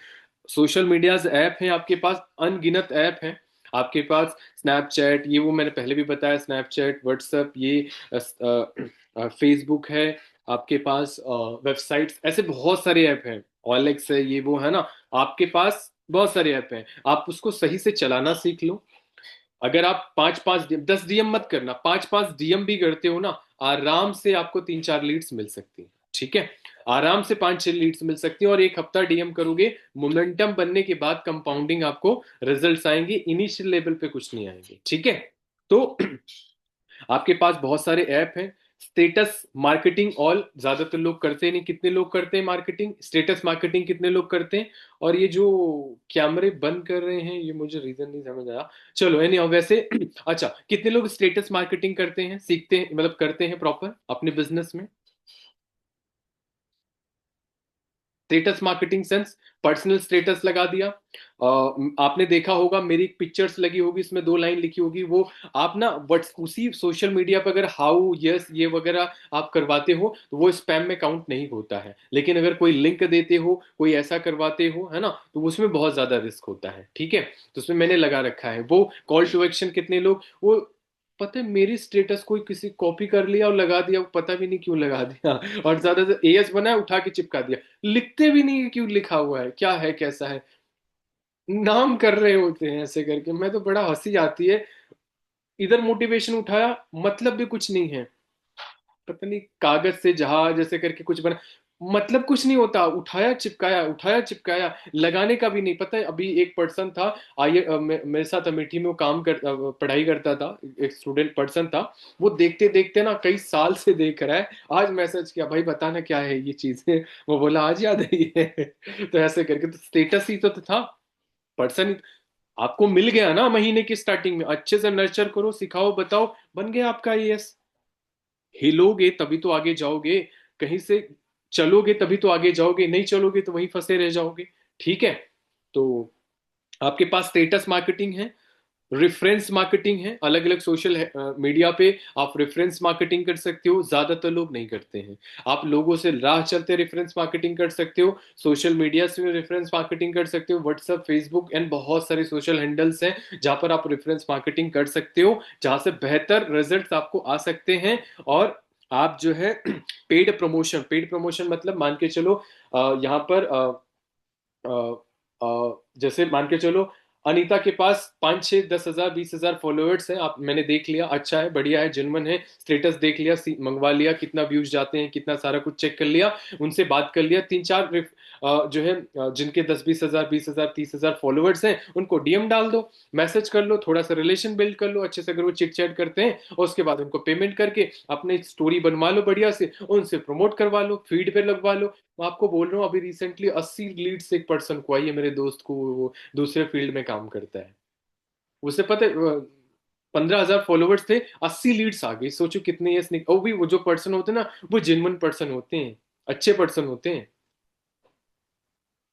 सोशल मीडिया ऐप है आपके पास, अनगिनत ऐप है आपके पास, स्नैपचैट, ये वो मैंने पहले भी बताया, स्नैपचैट, व्हाट्सएप, ये फेसबुक है आपके पास, वेबसाइट्स, ऐसे बहुत सारे ऐप हैं, OLX है, ये वो है ना, आपके पास बहुत सारे ऐप हैं, आप उसको सही से चलाना सीख लो। अगर आप 5-5 DM, 10 DM मत करना, 5-5 DM भी करते हो ना, आराम से आपको 3-4 लीड्स मिल सकती है, ठीक है, आराम से 5-6 लीड्स मिल सकती है, और एक हफ्ता DM करोगे, मोमेंटम बनने के बाद कंपाउंडिंग आपको रिजल्ट्स आएंगे, इनिशियल लेवल पे कुछ नहीं आएंगे, ठीक है। तो आपके पास बहुत सारे ऐप हैं। स्टेटस मार्केटिंग ऑल ज्यादातर लोग करते नहीं, कितने लोग करते हैं मार्केटिंग, स्टेटस मार्केटिंग कितने लोग करते हैं? और ये जो कैमरे बंद कर रहे हैं, ये मुझे रीजन नहीं समझ आया, चलो एनी वैसे अच्छा, कितने लोग स्टेटस मार्केटिंग करते हैं, सीखते हैं, मतलब करते हैं प्रॉपर अपने बिजनेस में? Status marketing sense personal status लगा दिया। आपने देखा होगा मेरी एक पिक्चर्स लगी होगी, इसमें 2 लाइन लिखी होगी, वो आप ना व्हाट्स उसी सोशल मीडिया पर अगर हाउ यस ये वगैरह आप करवाते हो तो वो स्पैम में काउंट नहीं होता है, लेकिन अगर कोई लिंक देते हो, कोई ऐसा करवाते हो, है ना, तो उसमें बहुत ज्यादा रिस्क होता है, ठीक है। तो उसमें मैंने लगा रखा है वो कॉल टू एक्शन, कितने लोग वो, पता है मेरी स्टेटस कोई किसी कॉपी कर लिया और लगा दिया, पता भी नहीं क्यों लगा दिया, और ज्यादातर AS बना है उठा के चिपका दिया, लिखते भी नहीं है क्यों लिखा हुआ है, क्या है, कैसा है, नाम कर रहे होते हैं ऐसे करके, मैं तो बड़ा हंसी आती है। इधर मोटिवेशन उठाया, मतलब भी कुछ नहीं है, पता नहीं कागज से जहाज जैसे करके कुछ बना, मतलब कुछ नहीं होता, उठाया चिपकाया, उठाया चिपकाया, लगाने का भी नहीं पता है। अभी एक पर्सन था, आइए मेरे साथ अमेठी में वो पढ़ाई करता था, एक स्टूडेंट पर्सन था, वो देखते देखते ना कई साल से देख रहा है, आज मैसेज किया, भाई बताना क्या है ये चीजें, वो बोला आज याद आई है तो ऐसे करके, तो स्टेटस ही तो था, पर्सन आपको मिल गया ना, महीने की स्टार्टिंग में अच्छे से नर्चर करो, सिखाओ, बताओ, बन गया आपका AS। हिलोगे तभी तो आगे जाओगे, कहीं से चलोगे तभी तो आगे जाओगे, नहीं चलोगे तो वहीं फंसे रह जाओगे, ठीक है। तो आपके पास स्टेटस मार्केटिंग है, रेफरेंस मार्केटिंग है, अलग अलग सोशल मीडिया पे आप रेफरेंस मार्केटिंग कर सकते हो, ज्यादातर लोग नहीं करते हैं। आप लोगों से राह चलते रेफरेंस मार्केटिंग कर सकते हो, सोशल मीडिया से रेफरेंस मार्केटिंग कर सकते हो, व्हाट्सएप, फेसबुक एंड बहुत सारे सोशल हैंडल्स हैं जहां पर आप रेफरेंस मार्केटिंग कर सकते हो, जहां से बेहतर रिजल्ट आपको आ सकते हैं। और आप जो है पेड प्रमोशन मतलब मान के चलो, यहाँ पर जैसे मान के चलो अनीता के पास 5-6-10 हजार 20 हजार फॉलोअर्स हैं, आप मैंने देख लिया, अच्छा है, बढ़िया है, जेन्युइन है, स्टेटस देख लिया, मंगवा लिया, कितना व्यूज जाते हैं, कितना सारा कुछ चेक कर लिया, उनसे बात कर लिया, 3-4 जो है जिनके 10-20 हजार 20 हजार 30 हजार फॉलोअर्स हैं, उनको DM डाल दो, मैसेज कर लो, थोड़ा सा रिलेशन बिल्ड कर लो अच्छे से, अगर वो चिट चैट करते हैं, और उसके बाद उनको पेमेंट करके अपने स्टोरी बनवा लो बढ़िया से, उनसे प्रमोट करवा लो, फीड पे लगवा लो। मैं आपको बोल रहा हूँ अभी रिसेंटली 80 लीड्स एक पर्सन को आई है, मेरे दोस्त को, वो दूसरे फील्ड में काम करता है, उसे पता है 15 हजार फॉलोवर्स थे, 80 लीड्स आ गई, सोचो कितने ये स्निक, और भी वो जो पर्सन होते हैं ना, वो जेन्युइन पर्सन होते हैं, अच्छे पर्सन होते हैं,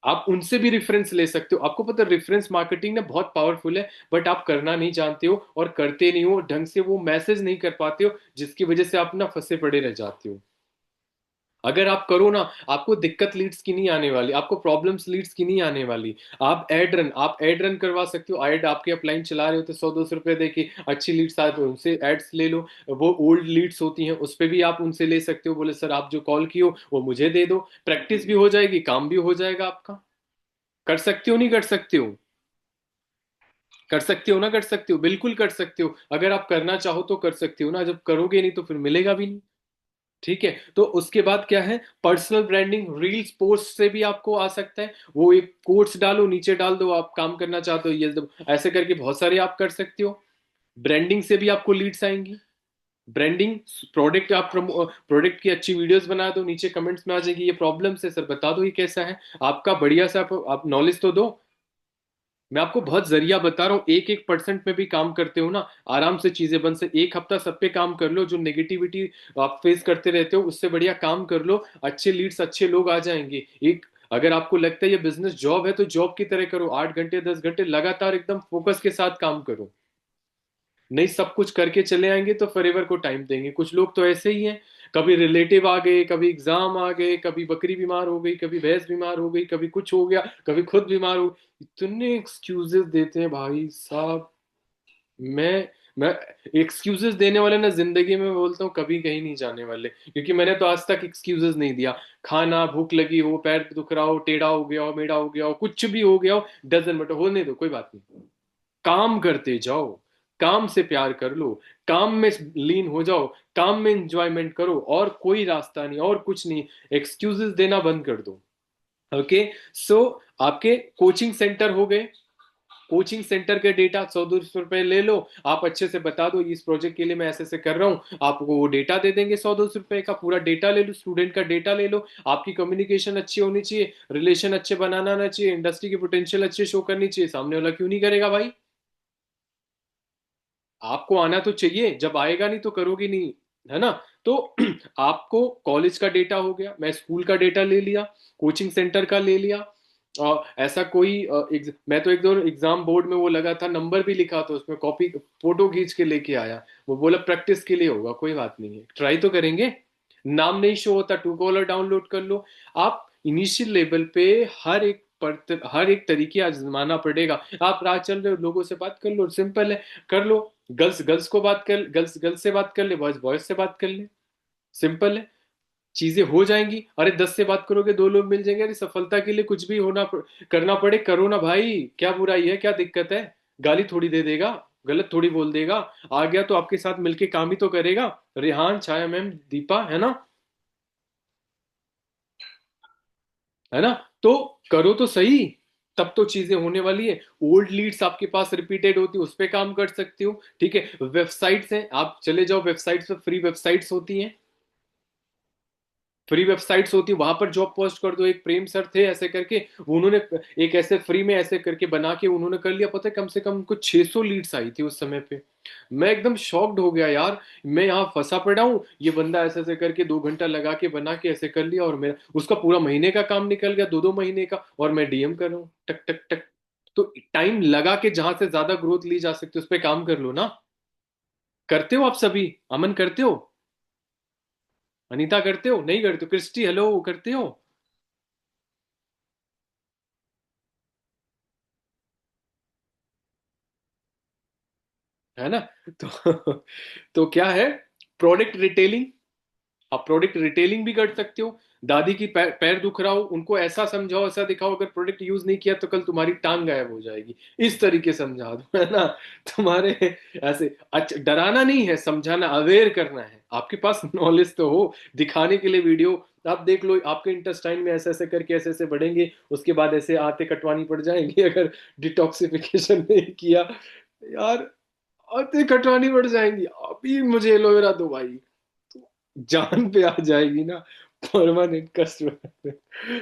आप उनसे भी रेफरेंस ले सकते हो। आपको पता है रेफरेंस मार्केटिंग ना बहुत पावरफुल है, बट आप करना नहीं जानते हो और करते नहीं हो ढंग से, वो मैसेज नहीं कर पाते हो, जिसकी वजह से आप ना फंसे पड़े रह जाते हो। अगर आप करो ना, आपको दिक्कत लीड्स की नहीं आने वाली, आपको प्रॉब्लम्स लीड्स की नहीं आने वाली। आप एड रन करवा सकते हो, एड आपके अपलाइन चला रहे हो तो 100-200 रुपए देके अच्छी लीड्स आए तो उनसे एड्स ले लो, वो ओल्ड लीड्स होती हैं उस पर भी आप उनसे ले सकते हो, बोले सर आप जो कॉल की हो वो मुझे दे दो, प्रैक्टिस भी हो जाएगी, काम भी हो जाएगा आपका। कर सकते हो, नहीं कर सकते हो? कर सकते हो ना, कर सकते हो, बिल्कुल कर सकते हो, अगर आप करना चाहो तो कर सकते हो ना, जब करोगे नहीं तो फिर मिलेगा भी नहीं, ठीक है। तो उसके बाद क्या है, पर्सनल ब्रांडिंग, रील्स पोस्ट से भी आपको आ सकता है, वो एक कोट्स डालो, नीचे डाल दो आप काम करना चाहते हो, ये ऐसे करके बहुत सारे आप कर सकते हो, ब्रांडिंग से भी आपको लीड्स आएंगी, ब्रांडिंग, प्रोडक्ट, आप प्रोडक्ट की अच्छी वीडियोस बना दो, नीचे कमेंट्स में आ जाएगी ये प्रॉब्लम से सर, बता दो ये कैसा है आपका, बढ़िया सा आप नॉलेज तो दो। मैं आपको बहुत जरिया बता रहा हूँ, एक एक परसेंट में भी काम करते हो ना, आराम से चीजें बन से, एक हफ्ता सब पे काम कर लो, जो नेगेटिविटी आप फेस करते रहते हो उससे बढ़िया काम कर लो, अच्छे लीड्स अच्छे लोग आ जाएंगे। एक, अगर आपको लगता है ये बिजनेस जॉब है तो जॉब की तरह करो, 8 घंटे 10 घंटे लगातार एकदम फोकस के साथ काम करो। नहीं सब कुछ करके चले आएंगे तो फॉरएवर को टाइम देंगे। कुछ लोग तो ऐसे ही हैं, कभी रिलेटिव आ गए, कभी एग्जाम आ गए, कभी बकरी बीमार हो गई, कभी भैंस बीमार हो गई, कभी कुछ हो गया, कभी खुद बीमार हो, इतने एक्सक्यूजेस देते हैं भाई साहब। मैं एक्सक्यूजेस देने वाले ना जिंदगी में बोलता हूँ कभी कहीं नहीं जाने वाले, क्योंकि मैंने तो आज तक एक्सक्यूजेस नहीं दिया। खाना, भूख लगी हो, पैर दुख रहा हो, टेढ़ा हो गया हो, मेढ़ा हो गया हो, कुछ भी हो गया हो, डजन मैटर, होने दो, कोई बात नहीं, काम करते जाओ, काम से प्यार कर लो, काम में लीन हो जाओ, काम में इंजॉयमेंट करो, और कोई रास्ता नहीं और कुछ नहीं, एक्सक्यूजेस देना बंद कर दो। ओके, सो आपके कोचिंग सेंटर हो गए, कोचिंग सेंटर के डेटा 100-200 रुपए ले लो, आप अच्छे से बता दो इस प्रोजेक्ट के लिए मैं ऐसे ऐसे कर रहा हूँ, आपको वो डेटा दे देंगे, 100-200 रुपए का पूरा डेटा ले लो, स्टूडेंट का डेटा ले लो। आपकी कम्युनिकेशन अच्छी होनी चाहिए, रिलेशन अच्छे बनाना आना चाहिए, इंडस्ट्री की पोटेंशियल अच्छे शो करनी चाहिए, सामने वाला क्यों नहीं करेगा भाई। आपको आना तो चाहिए, जब आएगा नहीं तो करोगे नहीं, है ना। तो आपको कॉलेज का डेटा हो गया, मैं स्कूल का डेटा ले लिया, कोचिंग सेंटर का ले लिया, और ऐसा कोई मैं तो एक दो एग्जाम बोर्ड में वो लगा था, नंबर भी लिखा था उसमें, कॉपी फोटो खींच के लेके आया, वो बोला प्रैक्टिस के लिए होगा, कोई बात नहीं है, ट्राई तो करेंगे। नाम नहीं शो होता, ट्रू कॉलर डाउनलोड कर लो। आप इनिशियल लेवल पे हर एक तरीके आजमाना पड़ेगा। आप राह चल रहे हो, लोगों से बात कर लो, सिंपल है, कर लो। गर्ल्स गर्ल्स को बात कर, गर्ल्स गर्ल्स से बात कर ले, बॉयज बॉयज से बात कर ले, सिंपल है, चीजें हो जाएंगी। अरे 10 से बात करोगे 2 लोग मिल जाएंगे। अरे सफलता के लिए कुछ भी करना पड़े करो ना भाई, क्या बुराई है, क्या दिक्कत है, गाली थोड़ी दे देगा, गलत थोड़ी बोल देगा, आ गया तो आपके साथ मिलके काम ही तो करेगा। रेहान, छाया मैम, दीपा, है ना, है ना। तो करो तो सही, तब तो चीजें होने वाली है। ओल्ड लीड्स आपके पास रिपीटेड होती है, उस पे काम कर सकते हो, ठीक है। वेबसाइट्स हैं, आप चले जाओ वेबसाइट्स पे, फ्री वेबसाइट्स होती हैं, फ्री वेबसाइट्स होती है, वहां पर जॉब पोस्ट कर दो। एक प्रेम सर थे ऐसे करके, वो उन्होंने एक ऐसे फ्री में ऐसे करके बना के उन्होंने कर लिया, पता है कम से कम उनको 600 लीड्स आई थी उस समय पे। मैं एकदम शॉक्ड हो गया यार, मैं यहाँ फंसा पड़ा हूँ, ये बंदा ऐसे ऐसे करके 2 घंटा लगा के बना के ऐसे कर लिया, और मेरा उसका पूरा महीने का काम निकल गया, 2-2 महीने का, और मैं डीएम कर रहा हूँ टक टक टक। तो टाइम लगा के जहां से ज्यादा ग्रोथ ली जा सकती है उस पर काम कर लो ना। करते हो आप सभी, अमन करते हो, अनीता करते हो, नहीं करते हो, क्रिस्टी हेलो करते हो, है ना। तो तो क्या है, प्रोडक्ट रिटेलिंग, आप प्रोडक्ट रिटेलिंग भी कर सकते हो। दादी की पैर दुख रहा हो, उनको ऐसा समझाओ, ऐसा दिखाओ, अगर प्रोडक्ट यूज नहीं किया तो कल तुम्हारी टांग गायब हो जाएगी, इस तरीके से समझा दो, है ना। तुम्हारे ऐसे, अच्छा डराना नहीं है, समझाना, अवेयर करना है, आपके पास नॉलेज तो हो, दिखाने के लिए वीडियो आप देख लो, आपके इंटेस्टाइन में ऐसे ऐसे करके ऐसे ऐसे बढ़ेंगे, उसके बाद ऐसे आते कटवानी पड़ जाएंगे अगर डिटॉक्सिफिकेशन नहीं किया यार, आते कटवानी पड़ जाएंगी। अभी मुझे एलोवेरा दो भाई, तो जान पे आ जाएगी ना, परमानेंट कस्टमर।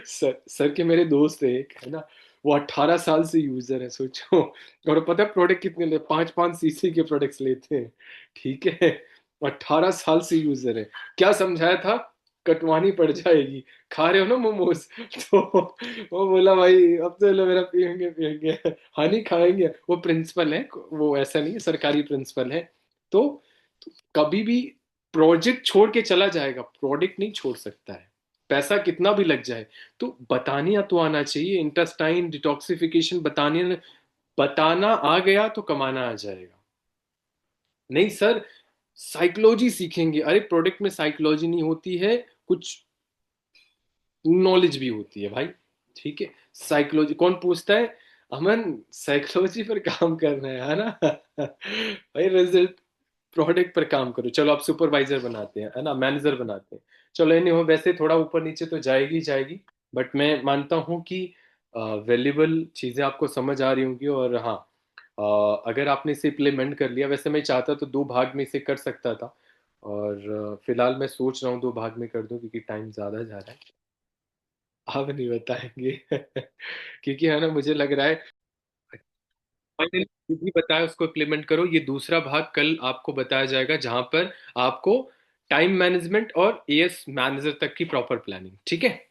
सर के मेरे दोस्त है एक, है ना, वो 18 साल से यूजर है, सोचो। और पता है प्रोडक्ट कितने ले, 5-5 सीसी के प्रोडक्ट्स लेते हैं, ठीक है, 18 साल से यूजर है। क्या समझाया था, कटवानी पड़ जाएगी, खा रहे हो ना मोमोज, तो वो बोला भाई अब तो एलोवेरा पियेंगे पियेंगे, हनी खाएंगे। वो प्रिंसिपल है, वो ऐसा नहीं है, सरकारी प्रिंसिपल है। तो, तो कभी भी प्रोजेक्ट छोड़ के चला जाएगा, प्रोडक्ट नहीं छोड़ सकता है, पैसा कितना भी लग जाए। तो बताने तो आना चाहिए, इंटेस्टाइन डिटॉक्सिफिकेशन बताने, बताना आ गया तो कमाना आ जाएगा। नहीं सर, साइकोलॉजी सीखेंगे, अरे प्रोडक्ट में साइकोलॉजी नहीं होती है, कुछ नॉलेज भी होती है भाई, ठीक है। साइकोलॉजी कौन पूछता है, अमन साइकोलॉजी पर काम करना है ना। भाई रिजल्ट, प्रोडक्ट पर काम करो, चलो आप सुपरवाइजर बनाते हैं, है ना, मैनेजर बनाते हैं, चलो नहीं हो, वैसे थोड़ा ऊपर नीचे तो जाएगी जाएगी, बट मैं मानता हूँ कि वैल्यूबल चीजें आपको समझ आ रही होंगी। और हाँ, अगर आपने इसे इम्प्लीमेंट कर लिया, वैसे मैं चाहता तो 2 भाग में इसे कर सकता था, और फिलहाल मैं सोच रहा हूँ 2 भाग में कर दूं क्योंकि टाइम ज़्यादा जा रहा है। आप नहीं बताएंगे क्योंकि है ना, मुझे लग रहा है फाइनली जो भी बताया उसको इम्प्लीमेंट करो। ये दूसरा भाग कल आपको बताया जाएगा जहां पर आपको टाइम मैनेजमेंट और एएस मैनेजर तक की प्रॉपर प्लानिंग, ठीक है।